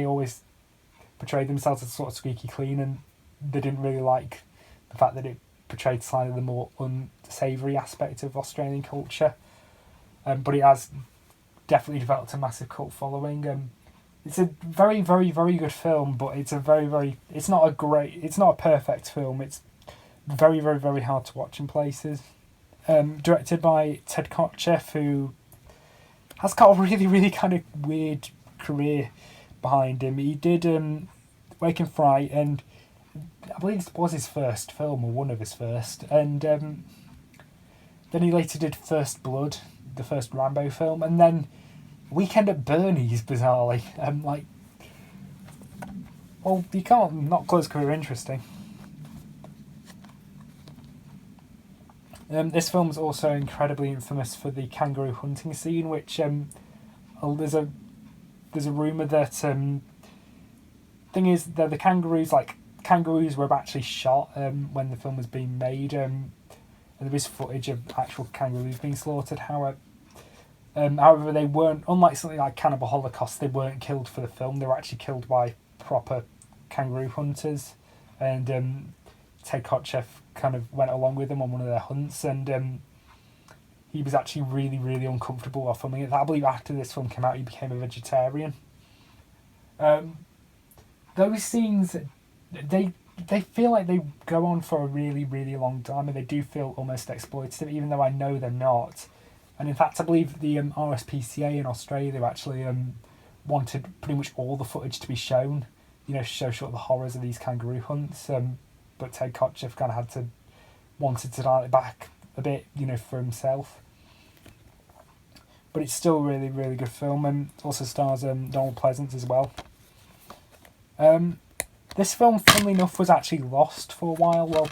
always portrayed themselves as sort of squeaky clean, and they didn't really like the fact that it portrayed slightly the more unsavoury aspect of Australian culture. But it has definitely developed a massive cult following. It's a very, very, very good film, but it's not a perfect film. It's very, very, very hard to watch in places. Directed by Ted Kotcheff, who has got a really, really kind of weird career behind him. He did Wake and Fright, and I believe it was his first film, or one of his first. And then he later did First Blood, the first Rambo film, and then Weekend at Bernie's, bizarrely. You can't not call his career interesting. This film is also incredibly infamous for the kangaroo hunting scene, which there's a rumour that thing is that the kangaroos were actually shot when the film was being made, and there is footage of actual kangaroos being slaughtered. However, they weren't, unlike something like Cannibal Holocaust, they weren't killed for the film. They were actually killed by proper kangaroo hunters, and Ted Kotcheff kind of went along with them on one of their hunts, and he was actually really, really uncomfortable while filming it. I believe after this film came out, he became a vegetarian. Those scenes, they feel like they go on for a really, really long time, and they do feel almost exploitative, even though I know they're not. And in fact, I believe the RSPCA in Australia actually wanted pretty much all the footage to be shown, to show sort of the horrors of these kangaroo hunts. But Ted Kotcheff kind of wanted to dial it back a bit, for himself. But it's still a really, really good film, and also stars Donald Pleasance as well. This film, funnily enough, was actually lost for a while. Well,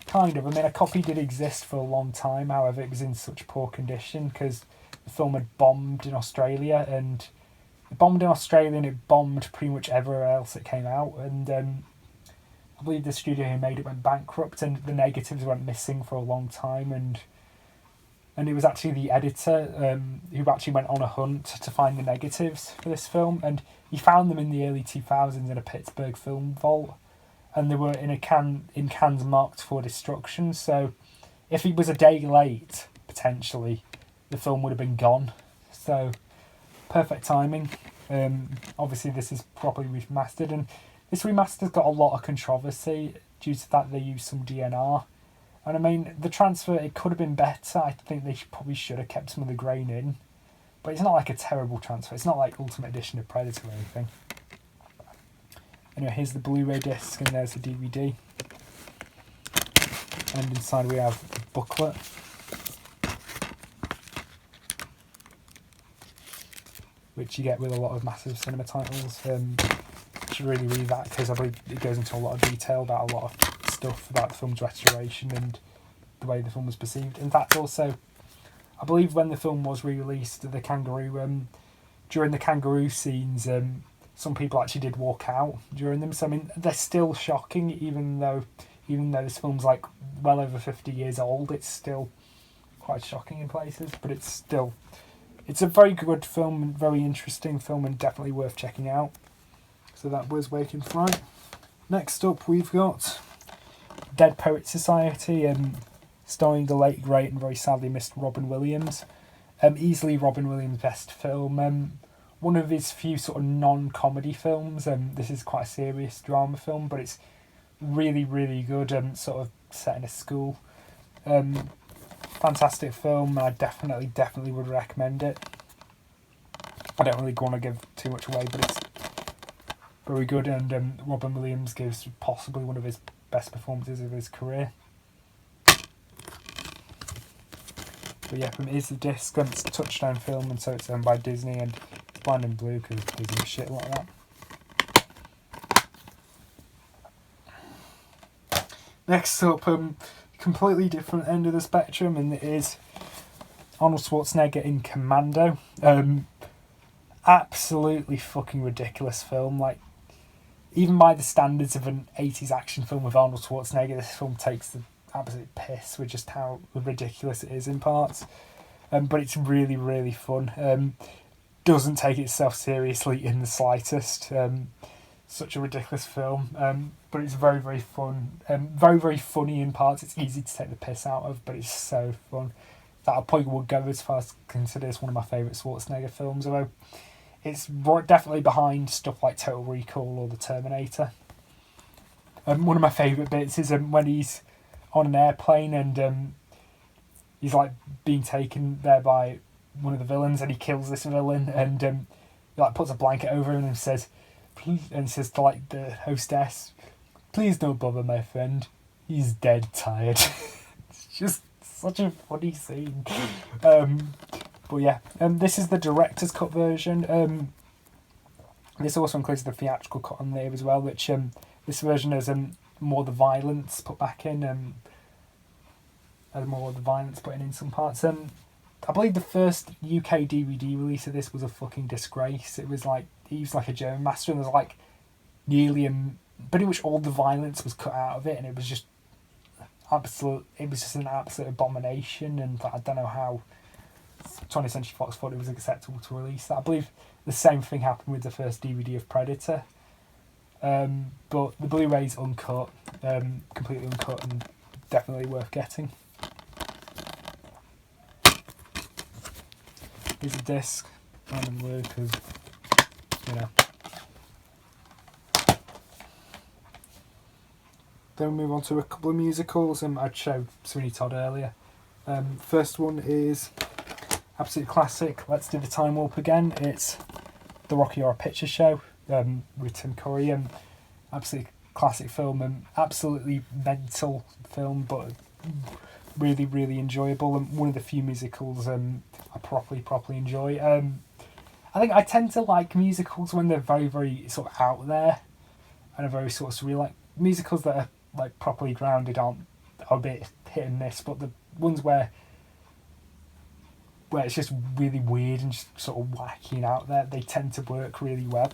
kind of. I mean, a copy did exist for a long time. However, it was in such poor condition because the film had bombed in Australia, and it bombed pretty much everywhere else it came out. And I believe the studio who made it went bankrupt, and the negatives went missing for a long time. And it was actually the editor who actually went on a hunt to find the negatives for this film, and he found them in the early 2000s in a Pittsburgh film vault, and they were in cans marked for destruction. So if it was a day late, potentially, the film would have been gone. So perfect timing. Obviously, this is properly remastered, and this remaster's got a lot of controversy due to that they used some DNR. And I mean, the transfer, it could have been better. I think they probably should have kept some of the grain in. But it's not like a terrible transfer. It's not like Ultimate Edition of Predator or anything. Anyway, here's the Blu-ray disc, and there's the DVD. And inside we have a booklet. Which you get with a lot of massive cinema titles. I should really read that because I believe it goes into a lot of detail about a lot of stuff about the film's restoration and the way the film was perceived. In fact, also, I believe when the film was re-released, the kangaroo, during the kangaroo scenes, some people actually did walk out during them. So I mean, they're still shocking, even though this film's like well over 50 years old. It's still quite shocking in places, but it's a very good film and very interesting film, and definitely worth checking out. So that was Waking Fright. Next up, we've got Dead Poets Society, starring the late, great, and very sadly missed Robin Williams. Easily Robin Williams' best film. One of his few sort of non-comedy films. This is quite a serious drama film, but it's really, really good, sort of set in a school. Fantastic film, and I definitely would recommend it. I don't really want to give too much away, but it's very good, and Robin Williams gives possibly one of his best performances of his career. But yeah, it is the disc, and it's a Touchstone film, and so it's owned by Disney, and it's Blind and Blue because Disney shit like that. Next up, completely different end of the spectrum, and it is Arnold Schwarzenegger in Commando. Absolutely fucking ridiculous film. Like, even by the standards of an 80s action film with Arnold Schwarzenegger, this film takes the absolute piss with just how ridiculous it is in parts. But it's really, really fun. Doesn't take itself seriously in the slightest. Such a ridiculous film, but it's very, very fun. Very, very funny in parts. It's easy to take the piss out of, but it's so fun that I probably would go as far as to consider this one of my favourite Schwarzenegger films, although it's definitely behind stuff like Total Recall or The Terminator. One of my favourite bits is when he's on an airplane and he's like being taken there by one of the villains, and he kills this villain, and he like puts a blanket over him and says to like the hostess, "Please don't bother my friend, he's dead tired." It's just such a funny scene. But yeah, this is the director's cut version. This also includes the theatrical cut on there as well, which this version has more of the violence put back in, has more of the violence put in some parts. I believe the first UK DVD release of this was a fucking disgrace. It was like, he used like a German master, and there's like nearly pretty much all the violence was cut out of it, and it was just an absolute abomination, and I don't know how 20th Century Fox thought it was acceptable to release that. I believe the same thing happened with the first DVD of Predator. But the Blu-ray's uncut, completely uncut, and definitely worth getting. Here's a disc, and blue, because, you know. Then we move on to a couple of musicals. I'd showed Sweeney Todd earlier. First one is absolute classic, Let's Do the Time Warp Again. It's the Rocky Horror Picture Show with Tim Curry. Absolutely classic film, and absolutely mental film, but really, really enjoyable, and one of the few musicals I properly enjoy. I think I tend to like musicals when they're very, very sort of out there and are very sort of surreal. Like musicals that are like properly grounded are a bit hit and miss, but the ones where it's just really weird and just sort of wacky and out there, they tend to work really well.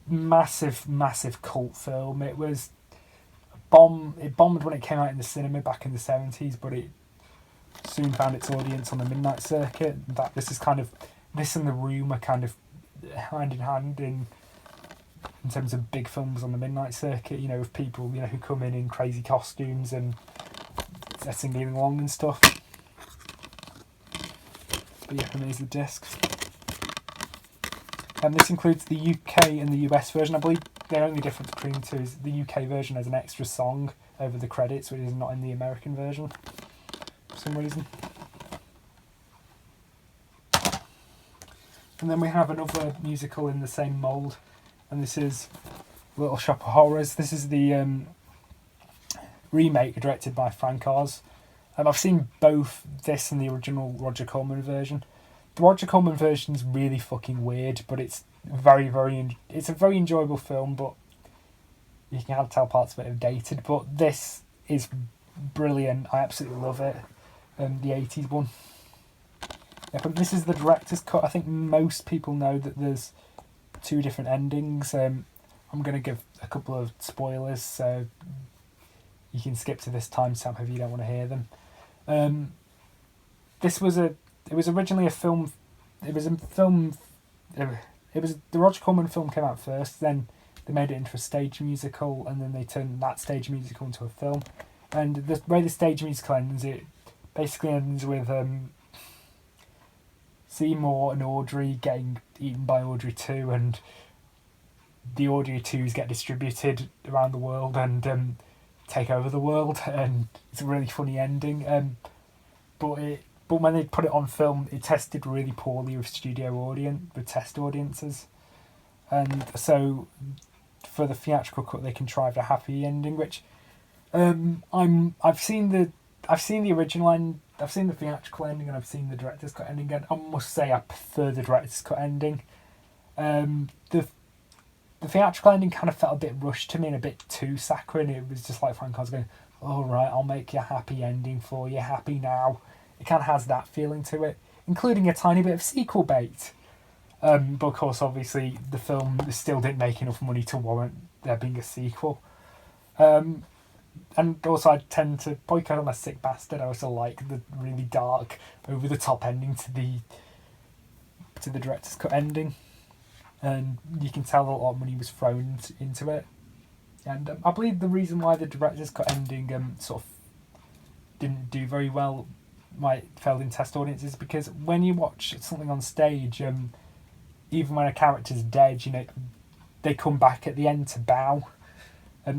Massive cult film. It was it bombed when it came out in the cinema back in the 70s, but it soon found its audience on the midnight circuit. In fact, this and The Room are kind of hand in hand in terms of big films on the midnight circuit, you know, with people, you know, who come in crazy costumes and they're singing along and stuff. But yeah, and there's the discs. And this includes the UK and the US version. I believe the only difference between the two is the UK version has an extra song over the credits, which is not in the American version for some reason. And then we have another musical in the same mould, and this is Little Shop of Horrors. This is the remake directed by Frank Oz. I've seen both this and the original Roger Corman version. The Roger Corman version is really fucking weird, but it's it's a very enjoyable film, but you can kind of tell parts of it are dated. But this is brilliant. I absolutely love it. The 80s one. Yeah, but this is the director's cut. I think most people know that there's two different endings. I'm going to give a couple of spoilers, so you can skip to this timestamp if you don't want to hear them. It was originally a film. It was the Roger Corman film came out first. Then they made it into a stage musical, and then they turned that stage musical into a film. And the way the stage musical ends, it basically ends with Seymour and Audrey getting eaten by Audrey too, and the audio 2s get distributed around the world and take over the world, and it's a really funny ending. But when they put it on film, it tested really poorly with test audiences, and so for the theatrical cut they contrived a happy ending, which I've seen the original end, I've seen the theatrical ending, and I've seen the director's cut ending, and I must say I prefer the director's cut ending. The theatrical ending kind of felt a bit rushed to me and a bit too saccharine. It was just like Frank Oz going, "All right, I'll make you a happy ending for you, happy now." It kind of has that feeling to it, including a tiny bit of sequel bait. But of course, obviously, the film still didn't make enough money to warrant there being a sequel. And also, I tend to, because I'm a sick bastard, I also like the really dark, over-the-top ending to the director's cut ending. And you can tell a lot of money was thrown into it. And I believe the reason why the director's cut ending sort of didn't do very well, why it failed in test audiences, because when you watch something on stage, even when a character's dead, they come back at the end to bow.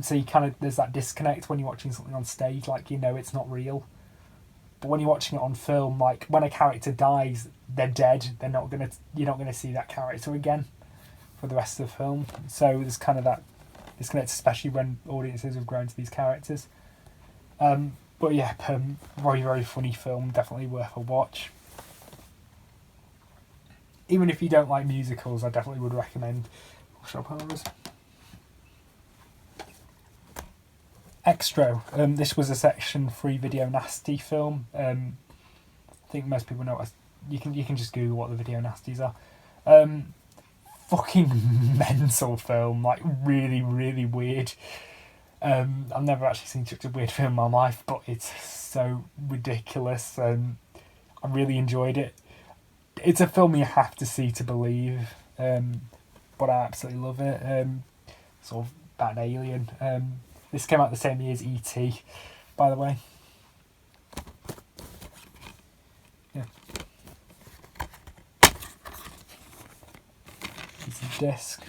So you there's that disconnect when you're watching something on stage, it's not real. But when you're watching it on film, like when a character dies, they're dead. You're not gonna see that character again for the rest of the film. So there's kind of that disconnect, especially when audiences have grown to these characters. But yeah, very, very funny film, definitely worth a watch. Even if you don't like musicals, I definitely would recommend Shop Horrors. Extra. This was a Section 3 Video Nasty film. I think most people know. You can just Google what the Video Nasties are. Fucking mental film, like really, really weird. I've never actually seen such a weird film in my life, but it's so ridiculous. I really enjoyed it. It's a film you have to see to believe, but I absolutely love it. Sort of about an alien. This came out the same year as E.T., by the way. Yeah. It's a disc.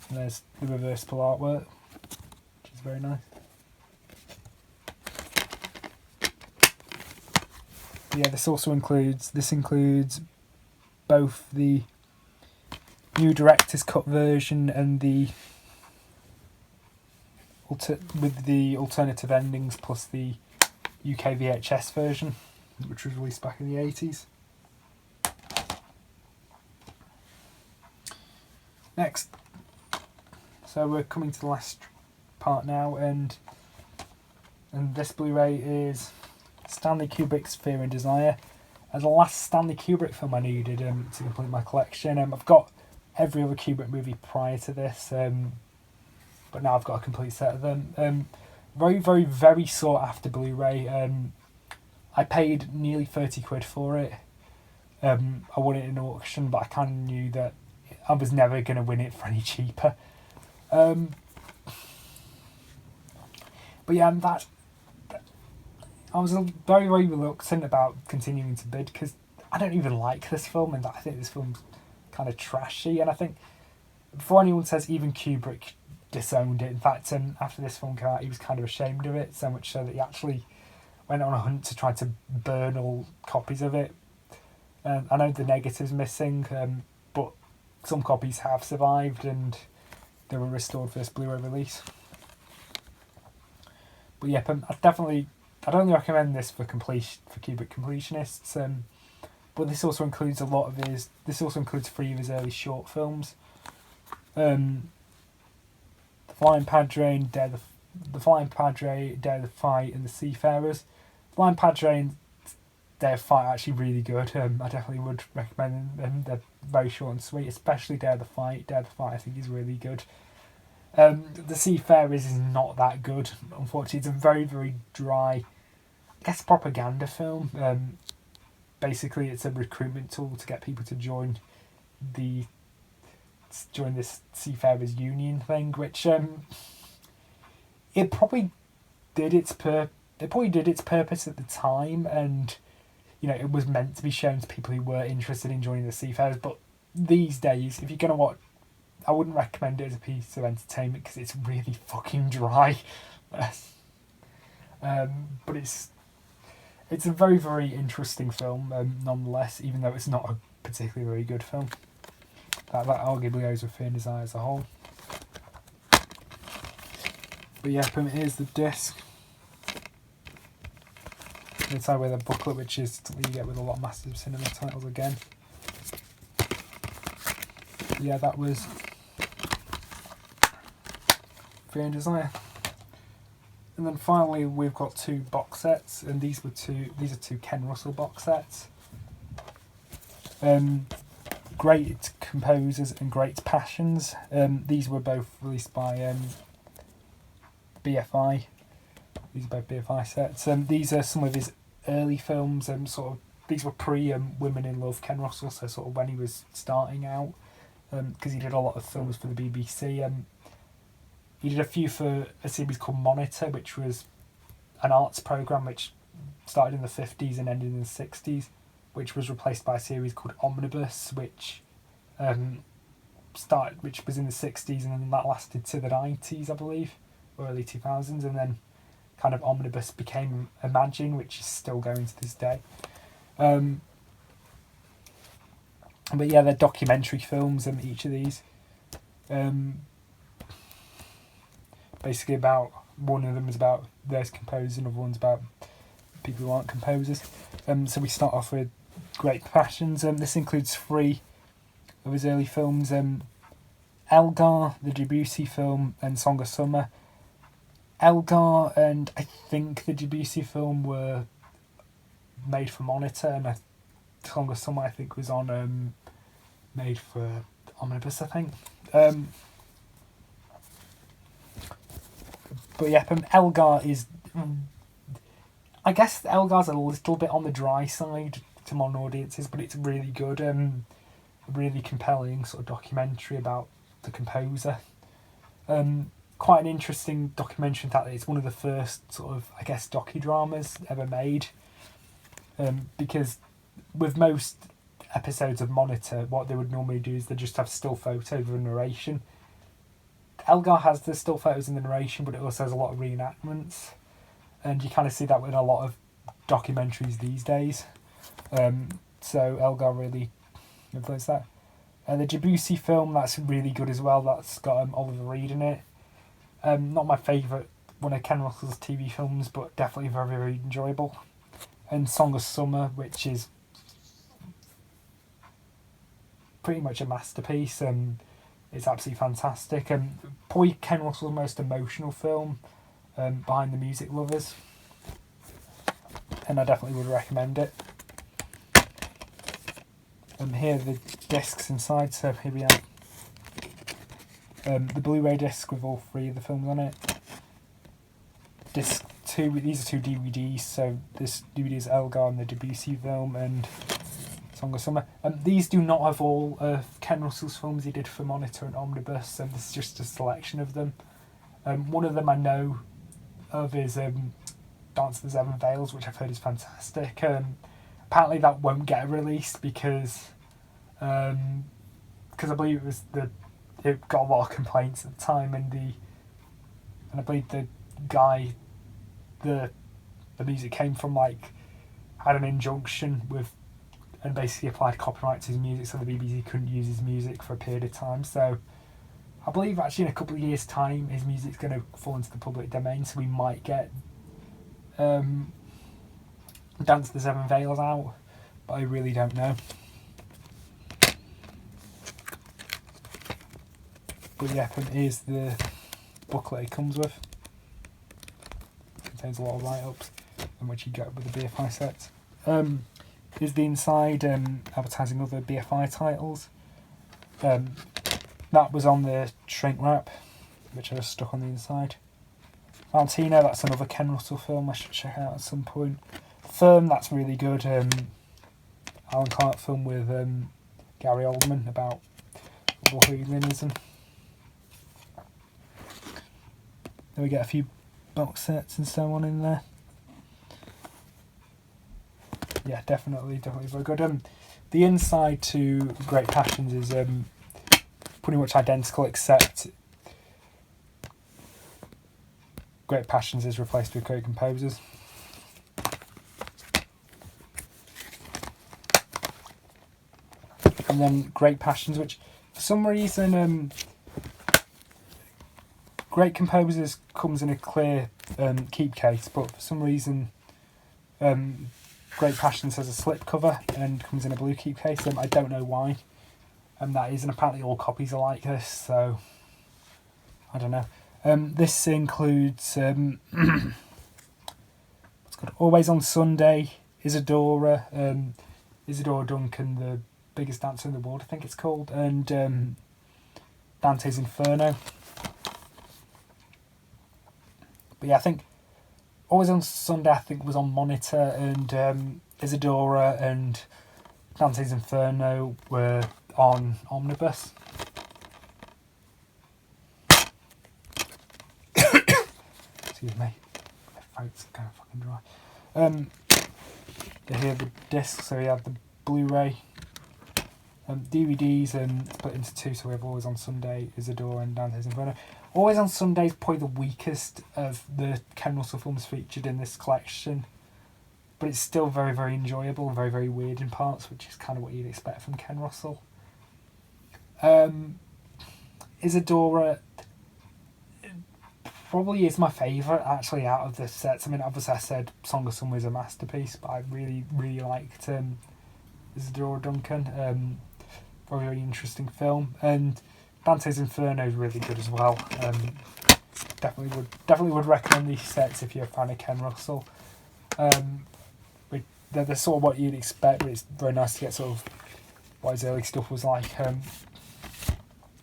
And there's the reversible artwork, which is very nice. Yeah, this includes both the new director's cut version and the with the alternative endings, plus the UK VHS version, which was released back in the 80s. Next, so we're coming to the last part now, and this Blu-ray is Stanley Kubrick's Fear and Desire. As the last Stanley Kubrick film I needed to complete my collection. I've got every other Kubrick movie prior to this, but now I've got a complete set of them. Very, very, very sought after Blu-ray. I paid nearly 30 quid for it. I won it in an auction, but I kind of knew that I was never going to win it for any cheaper. But yeah, I was very, very reluctant about continuing to bid, because I don't even like this film, and I think this film's kind of trashy. And I think before anyone says, even Kubrick disowned it. In fact, after this film came out, he was kind of ashamed of it, so much so that he actually went on a hunt to try to burn all copies of it. I know the negative's missing, but some copies have survived and they were restored for this Blu-ray release. But yeah, I'd only recommend this for Kubrick completionists. But this also includes this also includes 3 of his early short films. The Flying Padre, Dare the Fight, and The Seafarers. Flying Padre and Dare the Fight are actually really good. I definitely would recommend them. They're very short and sweet, especially Dare the Fight. Dare the Fight, I think, is really good. The Seafarers is not that good, unfortunately. It's a very, very dry, I guess, propaganda film. Basically, it's a recruitment tool to get people to join this Seafarers Union thing, which it probably did its purpose at the time, and it was meant to be shown to people who were interested in joining the Seafarers. But these days, if you're going to watch I wouldn't recommend it as a piece of entertainment because it's really fucking dry. But it's a very, very interesting film, nonetheless, even though it's not a particularly very good film. That arguably goes with Fear and Desire as a whole. But yeah, here's the disc. Inside with a booklet, which is something you get with a lot of Masters of Cinema titles again. Yeah, that was Fear and Desire. And then finally we've got 2 box sets, and these are 2 Ken Russell box sets. Great Composers and Great Passions. These were both released by BFI. These are both BFI sets. These are some of his early films. These were pre Women in Love Ken Russell, so sort of when he was starting out, because he did a lot of films for the BBC. He did a few for a series called Monitor, which was an arts programme which started in the 50s and ended in the 60s, which was replaced by a series called Omnibus, which was in the 60s, and then that lasted to the 90s, I believe, or early 2000s, and then kind of Omnibus became Imagine, which is still going to this day. But yeah, they're documentary films, and each of these. Basically about, one of them is about those composers, another one's about people who aren't composers. So we start off with Great Passions. This includes 3 of his early films, Elgar, the Debussy film, and Song of Summer. Elgar and I think the Debussy film were made for Monitor, and Song of Summer I think was on made for Omnibus, I think. But yeah, Elgar is, I guess Elgar's a little bit on the dry side to modern audiences, but it's really good. Really compelling sort of documentary about the composer. Quite an interesting documentary in fact that it's one of the first sort of, I guess, docudramas ever made. Because with most episodes of Monitor, what they would normally do is they just have still photos of a narration. Elgar has the still photos in the narration, but it also has a lot of reenactments, and you kind of see that with a lot of documentaries these days. So Elgar really influenced that. The Debussy film, that's really good as well. That's got Oliver Reed in it. Not my favourite one of Ken Russell's TV films, but definitely very, very enjoyable. And Song of Summer, which is pretty much a masterpiece. It's absolutely fantastic. Probably Ken Russell's most emotional film, behind the music lovers. And I definitely would recommend it. Here are the discs inside, so here we are. The Blu-ray disc with all 3 of the films on it. Disc 2, these are 2 DVDs, so this DVD is Elgar and the Debussy film, and Song of Summer. These do not have all of Ken Russell's films he did for Monitor and Omnibus, and this is just a selection of them. One of them I know of is Dance of the Seven Veils, which I've heard is fantastic. Apparently that won't get released because I believe it got a lot of complaints at the time, and I believe the guy the music came from had an injunction with, and basically applied copyright to his music, so the BBC couldn't use his music for a period of time. So I believe actually in a couple of years' time his music's going to fall into the public domain, so we might get Dance of the Seven Veils out, but I really don't know. But yeah, here's the booklet it comes with. It contains a lot of write-ups, and which you get with the BFI set. Here's the inside, advertising other BFI titles. That was on the shrink wrap, which I just stuck on the inside. Valentino, that's another Ken Russell film I should check out at some point. Firm, that's really good. Alan Clark film with Gary Oldman about bohemianism. Then we get a few box sets and so on in there. Yeah, definitely very good. The inside to Great Passions is pretty much identical, except Great Passions is replaced with Great Composers. And then Great Passions, which for some reason Great Composers comes in a clear keep case, but for some reason Great Passions has a slip cover and comes in a blue keep case. I don't know why. That is, and apparently all copies are like this, so I don't know. This includes what's called Always on Sunday, Isadora, Isadora Duncan, the biggest dancer in the world, I think it's called, and Dante's Inferno. But yeah, I think Always on Sunday, I think, was on Monitor, and Isadora and Dante's Inferno were on Omnibus. Excuse me, my throat's kind of fucking dry. Here are the discs, so we have the Blu-ray, DVDs, and split into two, so we have Always on Sunday, Isadora and Dante's Inferno. Always on Sunday is probably the weakest of the Ken Russell films featured in this collection, but it's still very, very enjoyable, very, very weird in parts, which is kind of what you'd expect from Ken Russell. Isadora probably is my favourite, actually, out of the sets. I mean, obviously I said Song of Summer is a masterpiece, but I really, really liked Isadora Duncan. Very, very interesting film. And Dante's Inferno is really good as well. Definitely would recommend these sets if you're a fan of Ken Russell. They're sort of what you'd expect, but it's very nice to get sort of what his early stuff was like.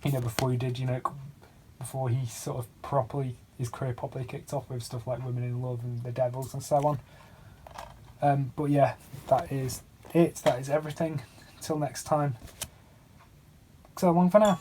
Before he did, before he sort of his career properly kicked off with stuff like Women in Love and The Devils and so on. But yeah, that is it. That is everything. Until next time. So long for now.